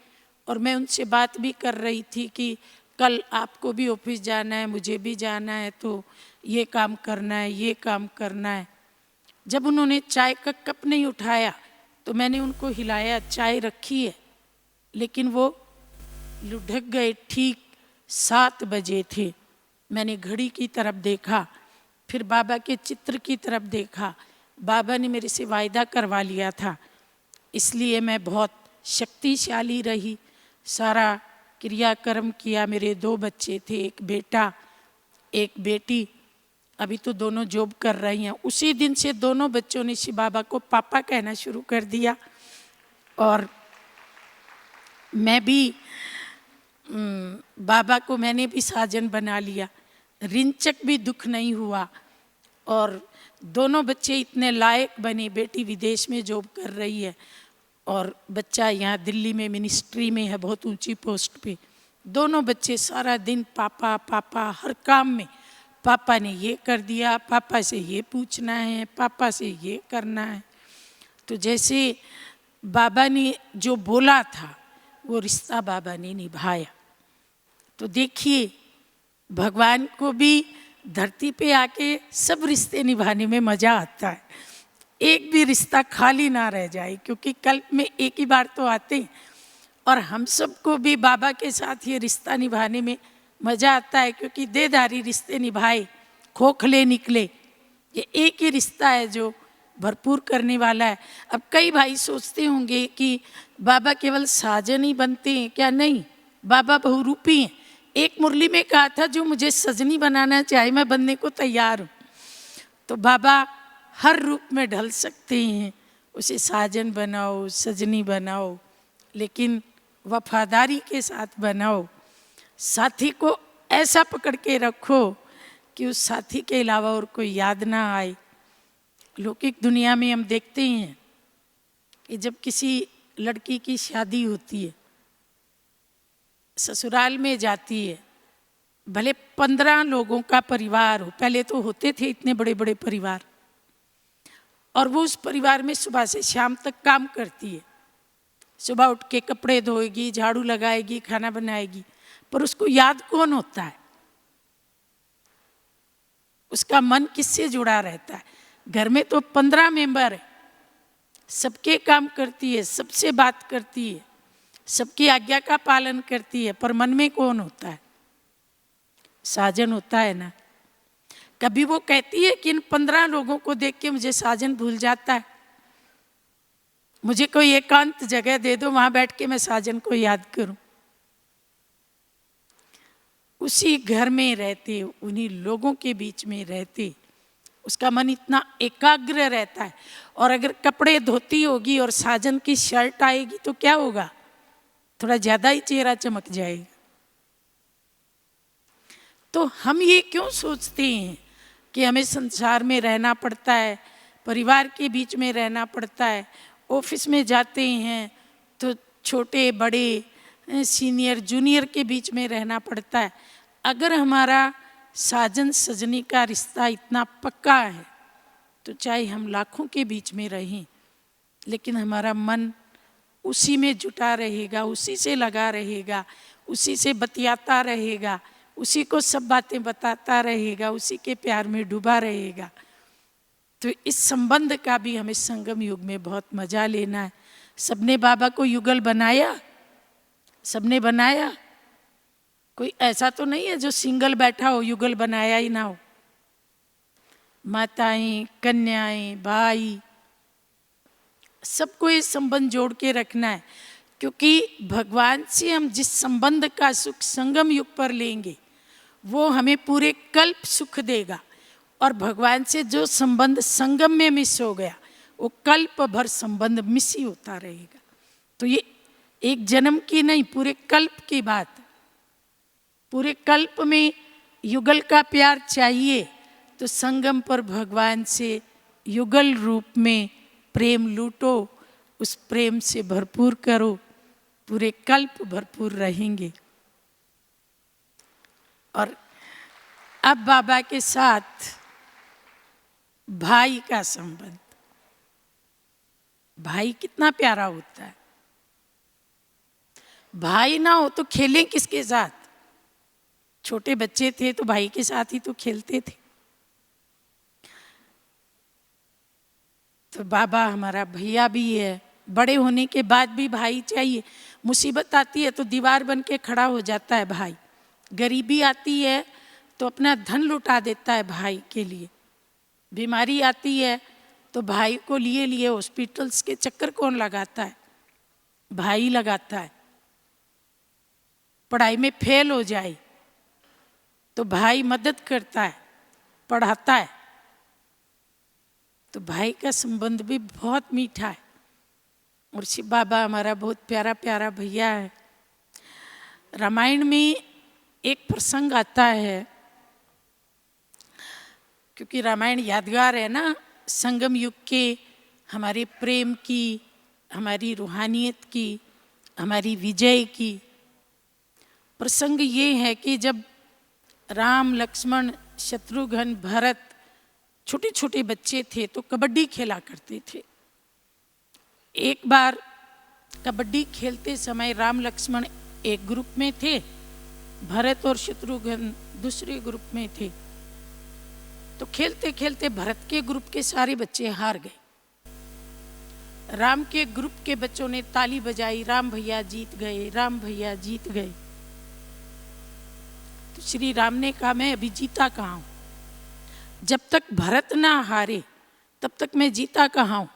और मैं उनसे बात भी कर रही थी कि कल आपको भी ऑफिस जाना है, मुझे भी जाना है, तो ये काम करना है, ये काम करना है। जब उन्होंने चाय का कप नहीं उठाया तो मैंने उनको हिलाया, चाय रखी है, लेकिन वो लुढ़क गए। ठीक 7 बजे थे। मैंने घड़ी की तरफ देखा, फिर बाबा के चित्र की तरफ देखा। बाबा ने मेरे से वायदा करवा लिया था, इसलिए मैं बहुत शक्तिशाली रही, सारा क्रियाकर्म किया। मेरे 2 बच्चे थे, एक बेटा एक बेटी, अभी तो दोनों जॉब कर रही हैं। उसी दिन से दोनों बच्चों ने शिव बाबा को पापा कहना शुरू कर दिया और मैं भी बाबा को मैंने भी साजन बना लिया। रिंचक भी दुख नहीं हुआ। और दोनों बच्चे इतने लायक बने, बेटी विदेश में जॉब कर रही है और बच्चा यहाँ दिल्ली में मिनिस्ट्री में है, बहुत ऊंची पोस्ट पे। दोनों बच्चे सारा दिन पापा पापा, हर काम में पापा ने ये कर दिया, पापा से ये पूछना है, पापा से ये करना है। तो जैसे बाबा ने जो बोला था वो रिश्ता बाबा ने निभाया। तो देखिए, भगवान को भी धरती पे आके सब रिश्ते निभाने में मज़ा आता है, एक भी रिश्ता खाली ना रह जाए, क्योंकि कल्प में एक ही बार तो आते हैं। और हम सबको भी बाबा के साथ ये रिश्ता निभाने में मज़ा आता है, क्योंकि देहधारी रिश्ते निभाए खोखले निकले। ये एक ही रिश्ता है जो भरपूर करने वाला है। अब कई भाई सोचते होंगे कि बाबा केवल साजन ही बनते हैं क्या? नहीं, बाबा बहुरूपी हैं। एक मुरली में कहा था, जो मुझे सजनी बनाना चाहे मैं बनने को तैयार हूँ। तो बाबा हर रूप में ढल सकते हैं, उसे साजन बनाओ, सजनी बनाओ, लेकिन वफादारी के साथ बनाओ। साथी को ऐसा पकड़ के रखो कि उस साथी के अलावा और कोई याद ना आए। लौकिक दुनिया में हम देखते हैं कि जब किसी लड़की की शादी होती है, ससुराल में जाती है, भले 15 लोगों का परिवार हो, पहले तो होते थे इतने बड़े बड़े परिवार, और वो उस परिवार में सुबह से शाम तक काम करती है। सुबह उठ के कपड़े धोएगी, झाड़ू लगाएगी, खाना बनाएगी, पर उसको याद कौन होता है? उसका मन किससे जुड़ा रहता है? घर में तो 15 मेंबर है, सबके काम करती है, सबसे बात करती है, सबकी आज्ञा का पालन करती है, पर मन में कौन होता है? साजन होता है ना। कभी वो कहती है कि इन 15 लोगों को देख के मुझे साजन भूल जाता है, मुझे कोई एकांत जगह दे दो, वहां बैठ के मैं साजन को याद करूं। उसी घर में रहते, उन्हीं लोगों के बीच में रहते, उसका मन इतना एकाग्र रहता है। और अगर कपड़े धोती होगी और साजन की शर्ट आएगी तो क्या होगा? थोड़ा ज्यादा ही चेहरा चमक जाएगा। तो हम ये क्यों सोचते हैं कि हमें संसार में रहना पड़ता है, परिवार के बीच में रहना पड़ता है, ऑफिस में जाते हैं तो छोटे बड़े, सीनियर जूनियर के बीच में रहना पड़ता है। अगर हमारा साजन सजनी का रिश्ता इतना पक्का है तो चाहे हम लाखों के बीच में रहें, लेकिन हमारा मन उसी में जुटा रहेगा, उसी से लगा रहेगा, उसी से बतियाता रहेगा, उसी को सब बातें बताता रहेगा, उसी के प्यार में डूबा रहेगा। तो इस संबंध का भी हमें संगम युग में बहुत मजा लेना है। सबने बाबा को युगल बनाया, सबने बनाया, कोई ऐसा तो नहीं है जो सिंगल बैठा हो, युगल बनाया ही ना हो। माताएं, कन्याएं, भाई, सबको ये संबंध जोड़ के रखना है, क्योंकि भगवान से हम जिस संबंध का सुख संगम युग पर लेंगे वो हमें पूरे कल्प सुख देगा। और भगवान से जो संबंध संगम में मिस हो गया वो कल्प भर संबंध मिस ही होता रहेगा। तो ये एक जन्म की नहीं, पूरे कल्प की बात। पूरे कल्प में युगल का प्यार चाहिए तो संगम पर भगवान से युगल रूप में प्रेम लूटो, उस प्रेम से भरपूर करो, पूरे कल्प भरपूर रहेंगे। और अब बाबा के साथ भाई का संबंध, भाई कितना प्यारा होता है। भाई ना हो तो खेलें किसके साथ? छोटे बच्चे थे तो भाई के साथ ही तो खेलते थे। तो बाबा हमारा भैया भी है, बड़े होने के बाद भी भाई चाहिए। मुसीबत आती है तो दीवार बन के खड़ा हो जाता है भाई, गरीबी आती है तो अपना धन लुटा देता है भाई के लिए, बीमारी आती है तो भाई को लिए लिए हॉस्पिटल्स के चक्कर कौन लगाता है? भाई लगाता है। पढ़ाई में फेल हो जाए तो भाई मदद करता है, पढ़ाता है। तो भाई का संबंध भी बहुत मीठा है। और शिव बाबा हमारा बहुत प्यारा प्यारा भैया है। रामायण में एक प्रसंग आता है क्योंकि रामायण यादगार है ना, संगम युग के हमारे प्रेम की, हमारी रूहानियत की, हमारी विजय की। प्रसंग ये है कि जब राम, लक्ष्मण, शत्रुघ्न, भरत छोटे छोटे बच्चे थे तो कबड्डी खेला करते थे। एक बार कबड्डी खेलते समय राम लक्ष्मण एक ग्रुप में थे, भरत और शत्रुघ्न दूसरे ग्रुप में थे। तो खेलते खेलते भरत के ग्रुप के सारे बच्चे हार गए। राम के ग्रुप के बच्चों ने ताली बजाई, राम भैया जीत गए, राम भैया जीत गए। तो श्री राम ने कहा, मैं अभी जीता कहाँ हूं? जब तक भरत ना हारे तब तक मैं जीता कहाँ हूं?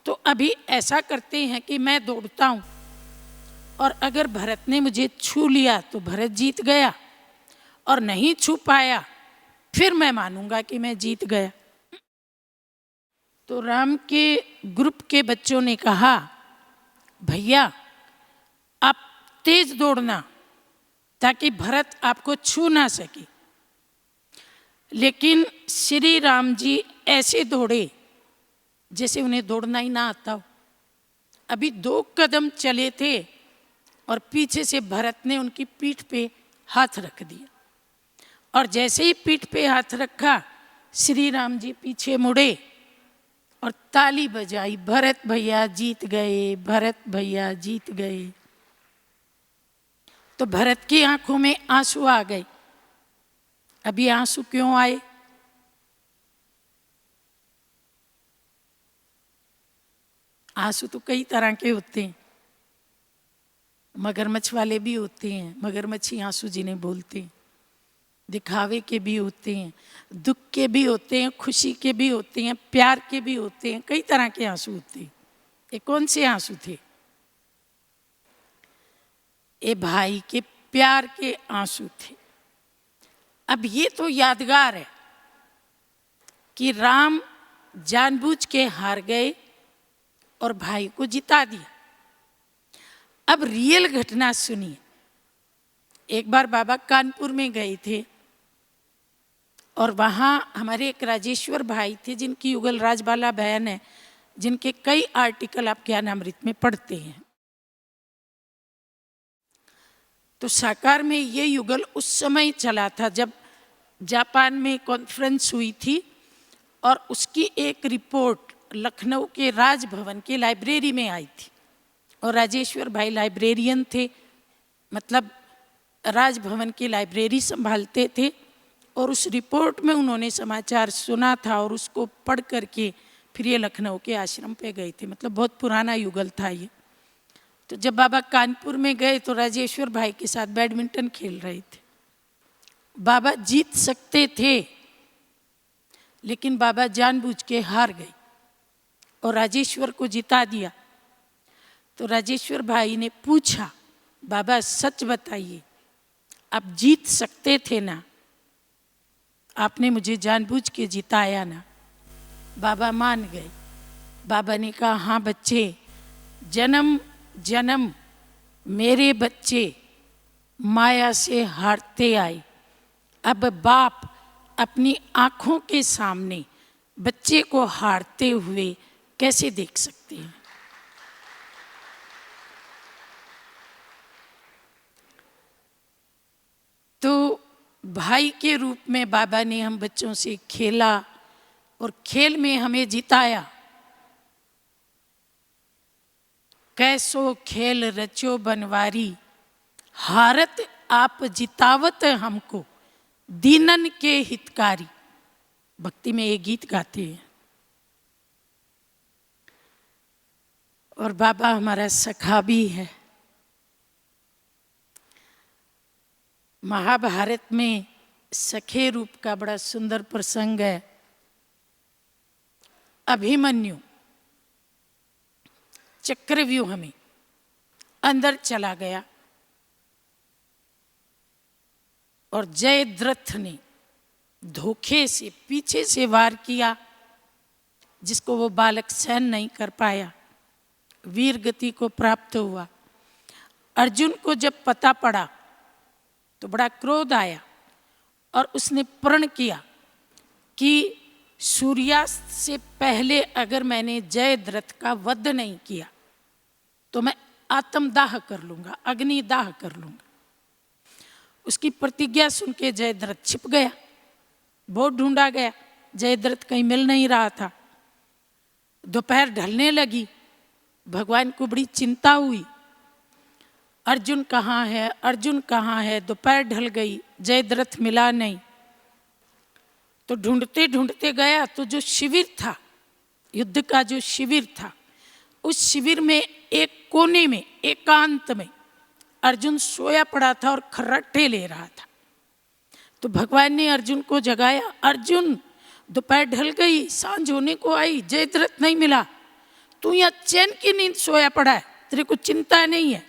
तो अभी ऐसा करते हैं कि मैं दौड़ता हूं, और अगर भरत ने मुझे छू लिया तो भरत जीत गया, और नहीं छू पाया फिर मैं मानूंगा कि मैं जीत गया। तो राम के ग्रुप के बच्चों ने कहा, भैया आप तेज दौड़ना ताकि भरत आपको छू ना सके। लेकिन श्री राम जी ऐसे दौड़े जैसे उन्हें दौड़ना ही ना आता हो। अभी 2 कदम चले थे और पीछे से भरत ने उनकी पीठ पे हाथ रख दिया, और जैसे ही पीठ पे हाथ रखा श्री राम जी पीछे मुड़े और ताली बजाई, भरत भैया जीत गए, भरत भैया जीत गए। तो भरत की आंखों में आंसू आ गए। अभी आंसू क्यों आए? आंसू तो कई तरह के होते हैं, मगरमच्छ वाले भी होते हैं, मगरमच्छी आंसू जिन्हें बोलते हैं, दिखावे के भी होते हैं, दुख के भी होते हैं, खुशी के भी होते हैं, प्यार के भी होते हैं, कई तरह के आंसू होते हैं। ये कौन से आंसू थे? ये भाई के प्यार के आंसू थे। अब ये तो यादगार है कि राम जानबूझ के हार गए और भाई को जिता दिया। अब रियल घटना सुनिए। एक बार बाबा कानपुर में गए थे और वहाँ हमारे एक राजेश्वर भाई थे जिनकी युगल राजबाला बहन है, जिनके कई आर्टिकल आप ज्ञानामृत में पढ़ते हैं। तो साकार में ये युगल उस समय चला था जब जापान में कॉन्फ्रेंस हुई थी, और उसकी एक रिपोर्ट लखनऊ के राजभवन के लाइब्रेरी में आई थी। और राजेश्वर भाई लाइब्रेरियन थे, मतलब राजभवन की लाइब्रेरी संभालते थे, और उस रिपोर्ट में उन्होंने समाचार सुना था और उसको पढ़ करके फिर ये लखनऊ के आश्रम पे गए थे। मतलब बहुत पुराना युगल था ये। तो जब बाबा कानपुर में गए तो राजेश्वर भाई के साथ बैडमिंटन खेल रहे थे। बाबा जीत सकते थे, लेकिन बाबा जानबूझ के हार गए और राजेश्वर को जिता दिया। तो राजेश्वर भाई ने पूछा, बाबा सच बताइए, आप जीत सकते थे ना? आपने मुझे जानबूझ के जिताया ना? बाबा मान गए। बाबा ने कहा, हाँ बच्चे, जन्म जन्म मेरे बच्चे माया से हारते आए। अब बाप अपनी आंखों के सामने बच्चे को हारते हुए कैसे देख सकते हैं? तो भाई के रूप में बाबा ने हम बच्चों से खेला और खेल में हमें जिताया। कैसो खेल रचो बनवारी, हारत आप जितावत हमको, दीनन के हितकारी। भक्ति में ये गीत गाते हैं। और बाबा हमारा सखा भी है। महाभारत में सखे रूप का बड़ा सुंदर प्रसंग है। अभिमन्यु चक्रव्यूह में अंदर चला गया और जयद्रथ ने धोखे से पीछे से वार किया, जिसको वो बालक सहन नहीं कर पाया, वीर गति को प्राप्त हुआ। अर्जुन को जब पता पड़ा तो बड़ा क्रोध आया और उसने प्रण किया कि सूर्यास्त से पहले अगर मैंने जयद्रथ का वध नहीं किया तो मैं आत्मदाह कर लूँगा, अग्निदाह कर लूँगा। उसकी प्रतिज्ञा सुन के जयद्रथ छिप गया। बहुत ढूंढा गया, जयद्रथ कहीं मिल नहीं रहा था। दोपहर ढलने लगी, भगवान को बड़ी चिंता हुई, अर्जुन कहाँ है, अर्जुन कहाँ है। दोपहर ढल गई, जयद्रथ मिला नहीं। तो ढूंढते ढूंढते गया तो जो शिविर था, युद्ध का जो शिविर था, उस शिविर में एक कोने में एकांत में अर्जुन सोया पड़ा था और खर्राटे ले रहा था। तो भगवान ने अर्जुन को जगाया, अर्जुन दोपहर ढल गई, सांझ होने को आई, जयद्रथ नहीं मिला, तू यहाँ चैन की नींद सोया पड़ा है, तेरे को चिंता नहीं है।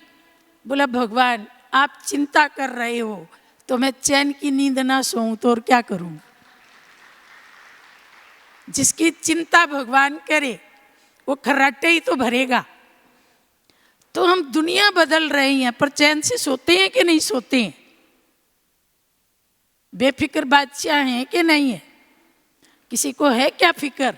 बोला भगवान आप चिंता कर रहे हो तो मैं चैन की नींद ना सोऊं तो और क्या करूं। जिसकी चिंता भगवान करे वो खर्राटे ही तो भरेगा। तो हम दुनिया बदल रहे हैं पर चैन से सोते हैं कि नहीं सोते हैं? बेफिक्र बादशाह हैं कि नहीं है? किसी को है क्या फिक्र?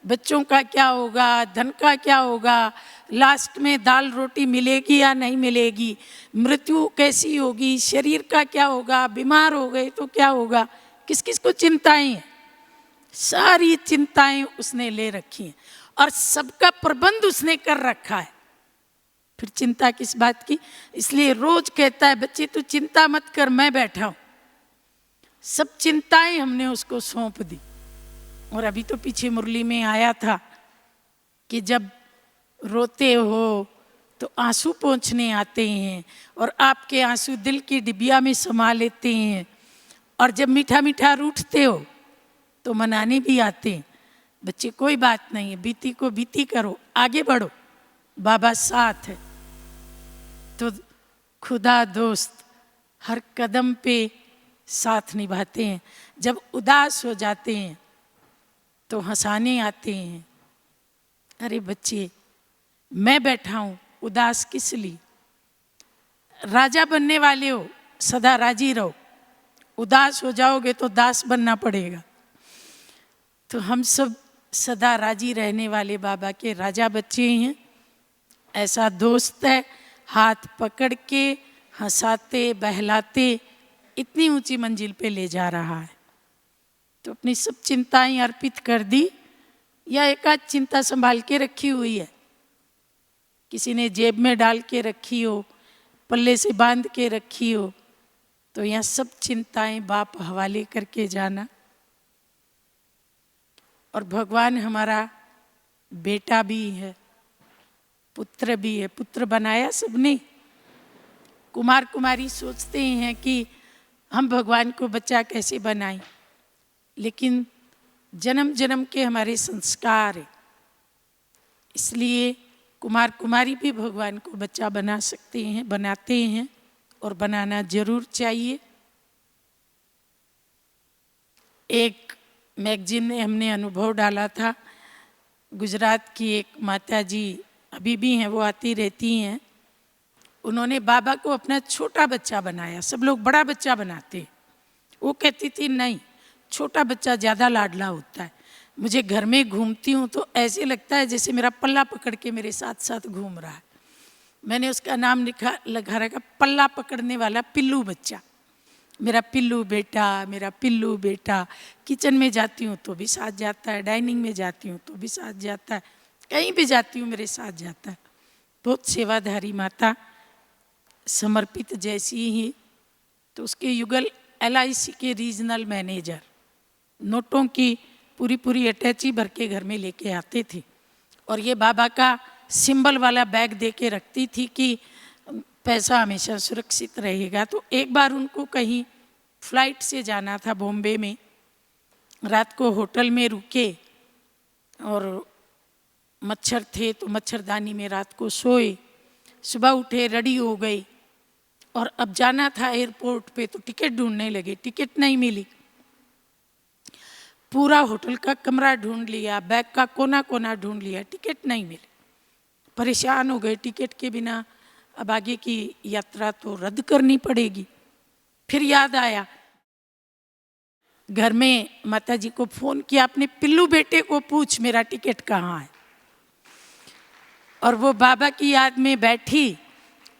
बच्चों का क्या होगा, धन का क्या होगा, लास्ट में दाल रोटी मिलेगी या नहीं मिलेगी, मृत्यु कैसी होगी, शरीर का क्या होगा, बीमार हो गए तो क्या होगा, किस किस को चिंताएं हैं? सारी चिंताएं उसने ले रखी हैं और सबका प्रबंध उसने कर रखा है। फिर चिंता किस बात की? इसलिए रोज कहता है बच्चे तू चिंता मत कर, मैं बैठा हूं। सब चिंताएं हमने उसको सौंप दी। और अभी तो पीछे मुरली में आया था कि जब रोते हो तो आंसू पोंछने आते हैं और आपके आंसू दिल की डिबिया में समा लेते हैं, और जब मीठा मीठा रूठते हो तो मनाने भी आते हैं। बच्चे कोई बात नहीं है, बीती को बीती करो, आगे बढ़ो, बाबा साथ है। तो खुदा दोस्त हर कदम पे साथ निभाते हैं। जब उदास हो जाते हैं तो हंसाने आते हैं। अरे बच्चे मैं बैठा हूँ, उदास किस लिए? राजा बनने वाले हो, सदा राजी रहो, उदास हो जाओगे तो दास बनना पड़ेगा। तो हम सब सदा राजी रहने वाले बाबा के राजा बच्चे हैं। ऐसा दोस्त है, हाथ पकड़ के हंसाते बहलाते इतनी ऊंची मंजिल पे ले जा रहा है। तो अपनी सब चिंताएं अर्पित कर दी या एक आध चिंता संभाल के रखी हुई है? किसी ने जेब में डाल के रखी हो, पल्ले से बांध के रखी हो, तो यहाँ सब चिंताएं बाप हवाले करके जाना। और भगवान हमारा बेटा भी है, पुत्र भी है। पुत्र बनाया सबने। कुमार कुमारी सोचते हैं कि हम भगवान को बच्चा कैसे बनाएं, लेकिन जन्म जन्म के हमारे संस्कार है, इसलिए कुमार कुमारी भी भगवान को बच्चा बना सकते हैं, बनाते हैं, और बनाना जरूर चाहिए। एक मैगजीन में हमने अनुभव डाला था, गुजरात की एक माता जी अभी भी हैं, वो आती रहती हैं। उन्होंने बाबा को अपना छोटा बच्चा बनाया। सब लोग बड़ा बच्चा बनाते हैं, वो कहती थी नहीं, छोटा बच्चा ज़्यादा लाडला होता है। मुझे घर में घूमती हूँ तो ऐसे लगता है जैसे मेरा पल्ला पकड़ के मेरे साथ साथ घूम रहा है। मैंने उसका नाम लगा रखा पल्ला पकड़ने वाला पिल्लू बच्चा। मेरा पिल्लू बेटा, मेरा पिल्लू बेटा। किचन में जाती हूँ तो भी साथ जाता है, डाइनिंग में जाती हूँ तो भी साथ जाता है, कहीं भी जाती हूँ मेरे साथ जाता है। बहुत सेवाधारी माता, समर्पित जैसी ही। तो उसके युगल LIC के रीजनल मैनेजर नोटों की पूरी पूरी अटैची भर के घर में लेके आते थे, और ये बाबा का सिंबल वाला बैग दे के रखती थी कि पैसा हमेशा सुरक्षित रहेगा। तो एक बार उनको कहीं फ्लाइट से जाना था बॉम्बे में, रात को होटल में रुके और मच्छर थे तो मच्छरदानी में रात को सोए। सुबह उठे, रेडी हो गए और अब जाना था एयरपोर्ट पे, तो टिकट ढूंढने लगे, टिकट नहीं मिली। पूरा होटल का कमरा ढूंढ लिया, बैग का कोना कोना ढूंढ लिया, टिकट नहीं मिले। परेशान हो गए, टिकट के बिना अब आगे की यात्रा तो रद्द करनी पड़ेगी। फिर याद आया घर में माता जी को फ़ोन किया, अपने पिल्लू बेटे को पूछ मेरा टिकट कहाँ है। और वो बाबा की याद में बैठी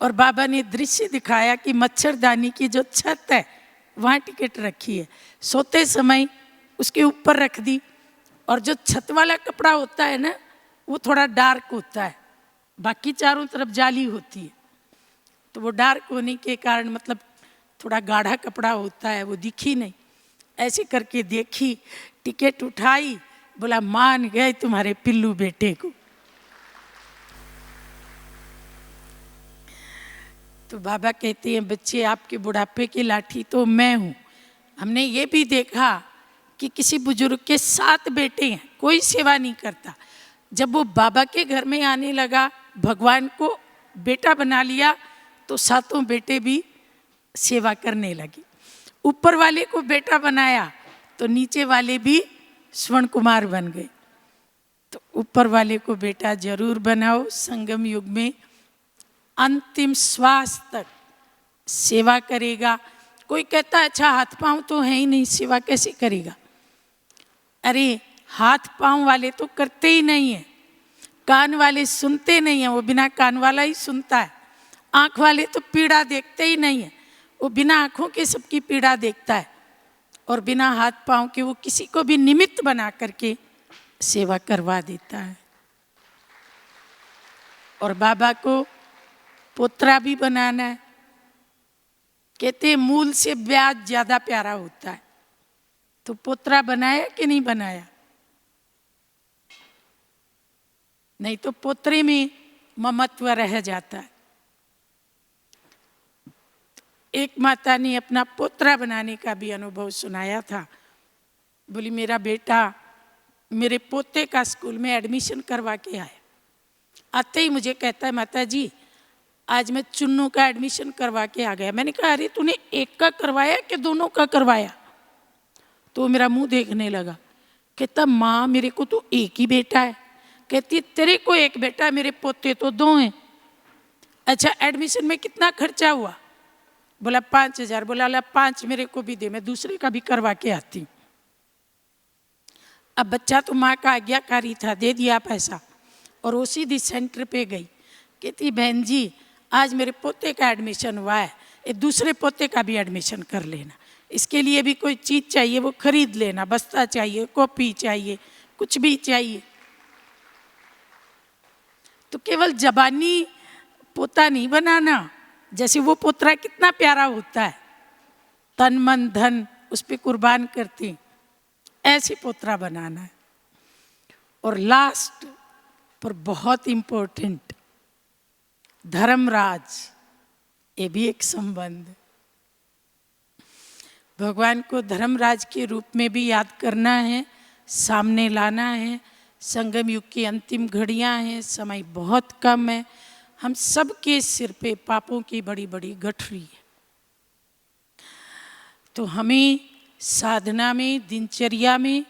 और बाबा ने दृश्य दिखाया कि मच्छरदानी की जो छत है वहाँ टिकट रखी है। सोते समय उसके ऊपर रख दी, और जो छत वाला कपड़ा होता है ना वो थोड़ा डार्क होता है, बाकी चारों तरफ जाली होती है, तो वो डार्क होने के कारण मतलब थोड़ा गाढ़ा कपड़ा होता है, वो दिखी नहीं। ऐसे करके देखी, टिकट उठाई, बोला मान गए तुम्हारे पिल्लू बेटे को। तो बाबा कहते हैं बच्चे आपके बुढ़ापे की लाठी तो मैं हूँ। हमने ये भी देखा कि किसी बुजुर्ग के 7 बेटे हैं, कोई सेवा नहीं करता। जब वो बाबा के घर में आने लगा, भगवान को बेटा बना लिया, तो 7 बेटे भी सेवा करने लगे। ऊपर वाले को बेटा बनाया तो नीचे वाले भी स्वर्ण कुमार बन गए। तो ऊपर वाले को बेटा जरूर बनाओ, संगम युग में अंतिम श्वास तक सेवा करेगा। कोई कहता है अच्छा हाथ पांव तो है ही नहीं, सेवा कैसे करेगा? अरे हाथ पांव वाले तो करते ही नहीं है, कान वाले सुनते नहीं है, वो बिना कान वाला ही सुनता है। आँख वाले तो पीड़ा देखते ही नहीं है, वो बिना आँखों के सबकी पीड़ा देखता है। और बिना हाथ पांव के वो किसी को भी निमित्त बना करके सेवा करवा देता है। और बाबा को पोतरा भी बनाना है। कहते हैं मूल से ब्याज ज्यादा प्यारा होता है। तो पोतरा बनाया कि नहीं बनाया? नहीं तो पोतरे में ममत्व रह जाता है। एक माता ने अपना पोतरा बनाने का भी अनुभव सुनाया था। बोली मेरा बेटा मेरे पोते का स्कूल में एडमिशन करवा के आया। आते ही मुझे कहता है माता जी आज मैं चुन्नू का एडमिशन करवा के आ गया। मैंने कहा अरे तूने एक का करवाया कि दोनों का करवाया? तो मेरा मुंह देखने लगा। कहता माँ मेरे को तो एक ही बेटा है। कहती तेरे को एक बेटा है, मेरे पोते तो 2 हैं। अच्छा एडमिशन में कितना खर्चा हुआ? बोला 5,000। बोला ला 5 मेरे को भी दे, मैं दूसरे का भी करवा के आती हूँ। अब बच्चा तो माँ का आज्ञाकारी था, दे दिया पैसा और वो सीधी सेंटर पे गई। कहती बहन जी आज मेरे पोते का एडमिशन हुआ है, ये दूसरे पोते का भी एडमिशन कर लेना। इसके लिए भी कोई चीज़ चाहिए वो खरीद लेना, बस्ता चाहिए, कॉपी चाहिए, कुछ भी चाहिए। तो केवल जबानी पोता नहीं बनाना, जैसे वो पोतरा कितना प्यारा होता है, तन मन धन उस पर कुर्बान करते, ऐसे पोतरा बनाना है। और लास्ट पर बहुत इम्पोर्टेंट धर्मराज, ये भी एक संबंध। भगवान को धर्मराज के रूप में भी याद करना है, सामने लाना है। संगम युग की अंतिम घड़ियां हैं, समय बहुत कम है। हम सबके सिर पे पापों की बड़ी बड़ी गठरी है। तो हमें साधना में, दिनचर्या में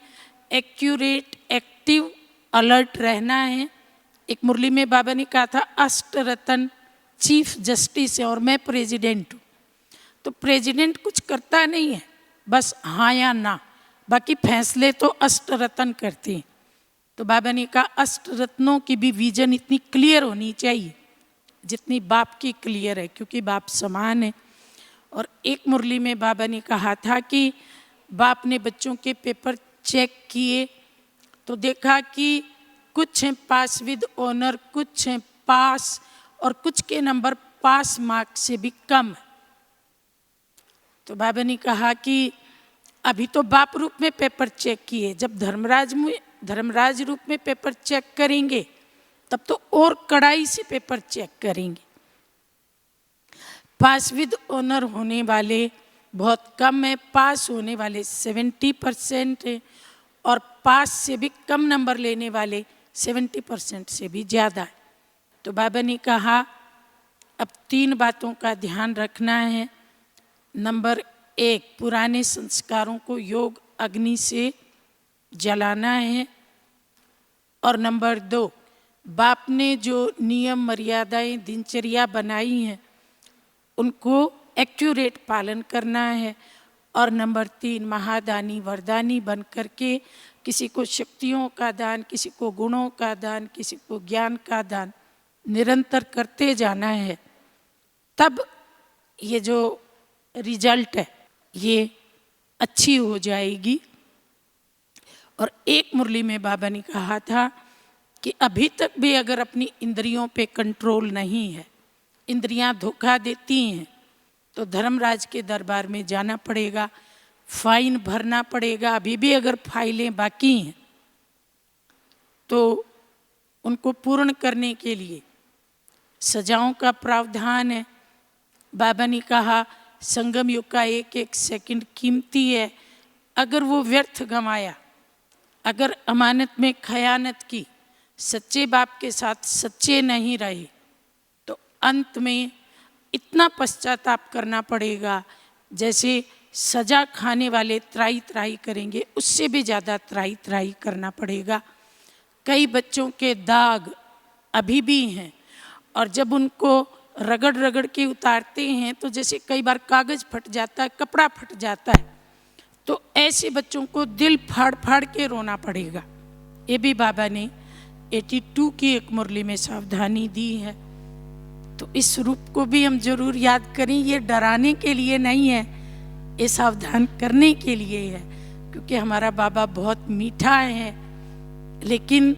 एक्यूरेट, एक्टिव, अलर्ट रहना है। एक मुरली में बाबा ने कहा था अष्ट रतन चीफ जस्टिस है और मैं प्रेसिडेंट हूँ। तो प्रेसिडेंट कुछ करता नहीं है, बस हाँ या ना, बाकी फैसले तो अष्ट रतन करते हैं। तो बाबा ने कहा अष्ट रत्नों की भी विजन इतनी क्लियर होनी चाहिए जितनी बाप की क्लियर है, क्योंकि बाप समान है। और एक मुरली में बाबा ने कहा था कि बाप ने बच्चों के पेपर चेक किए तो देखा कि कुछ हैं पास विद ऑनर, कुछ हैं पास, और कुछ के नंबर पास मार्क्स से भी कम है। तो बाबा ने कहा कि अभी तो बाप रूप में पेपर चेक किए, जब धर्मराज रूप में पेपर चेक करेंगे तब तो और कड़ाई से पेपर चेक करेंगे। पास विद ऑनर होने वाले बहुत कम है, पास होने वाले 70% है, और पास से भी कम नंबर लेने वाले 70% से भी ज़्यादा है। तो बाबा ने कहा अब 3 बातों का ध्यान रखना है। नंबर 1, पुराने संस्कारों को योग अग्नि से जलाना है। और नंबर 2, बाप ने जो नियम मर्यादाएं दिनचर्या बनाई हैं उनको एक्यूरेट पालन करना है। और नंबर 3 महादानी वरदानी बन करके किसी को शक्तियों का दान, किसी को गुणों का दान, किसी को ज्ञान का दान निरंतर करते जाना है। तब ये जो रिजल्ट है ये अच्छी हो जाएगी। और एक मुरली में बाबा ने कहा था कि अभी तक भी अगर अपनी इंद्रियों पे कंट्रोल नहीं है, इंद्रियां धोखा देती हैं, तो धर्मराज के दरबार में जाना पड़ेगा, फाइन भरना पड़ेगा। अभी भी अगर फाइलें बाकी हैं तो उनको पूर्ण करने के लिए सजाओं का प्रावधान है। बाबा ने कहा संगम युग का एक एक सेकंड कीमती है। अगर वो व्यर्थ गंवाया, अगर अमानत में खयानत की, सच्चे बाप के साथ सच्चे नहीं रहे, तो अंत में इतना पश्चाताप करना पड़ेगा जैसे सजा खाने वाले त्राही त्राही करेंगे, उससे भी ज़्यादा त्राही त्राही करना पड़ेगा। कई बच्चों के दाग अभी भी हैं और जब उनको रगड़ रगड़ के उतारते हैं तो जैसे कई बार कागज़ फट जाता है, कपड़ा फट जाता है, तो ऐसे बच्चों को दिल फाड़ फाड़ के रोना पड़ेगा। ये भी बाबा ने 82 की एक मुरली में सावधानी दी है। तो इस रूप को भी हम जरूर याद करें। ये डराने के लिए नहीं है, ये सावधान करने के लिए है, क्योंकि हमारा बाबा बहुत मीठा है। लेकिन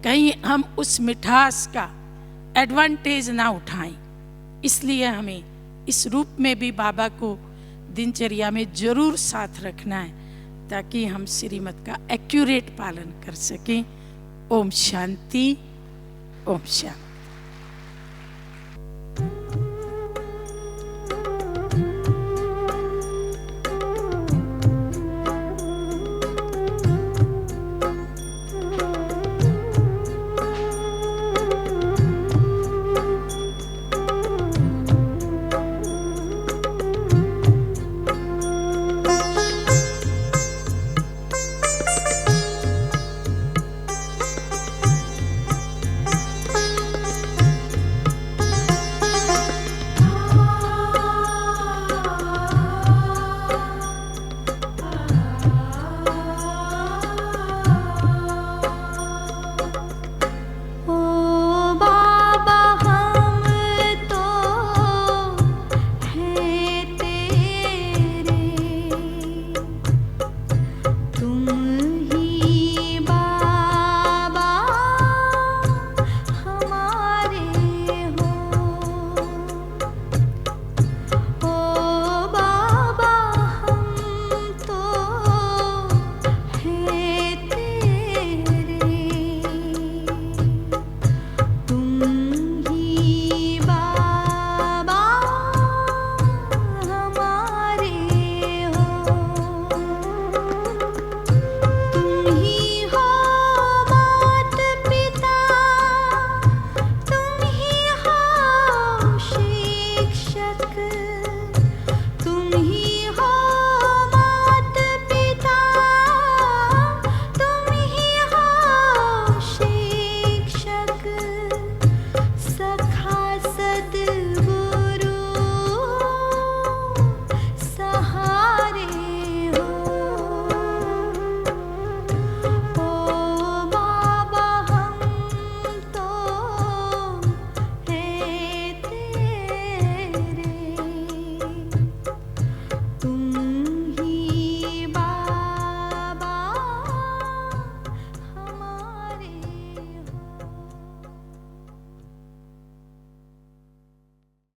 कहीं हम उस मिठास का एडवांटेज ना उठाएं, इसलिए हमें इस रूप में भी बाबा को दिनचर्या में जरूर साथ रखना है, ताकि हम श्रीमत का एक्यूरेट पालन कर सकें। ओम शांति, ओम शांति।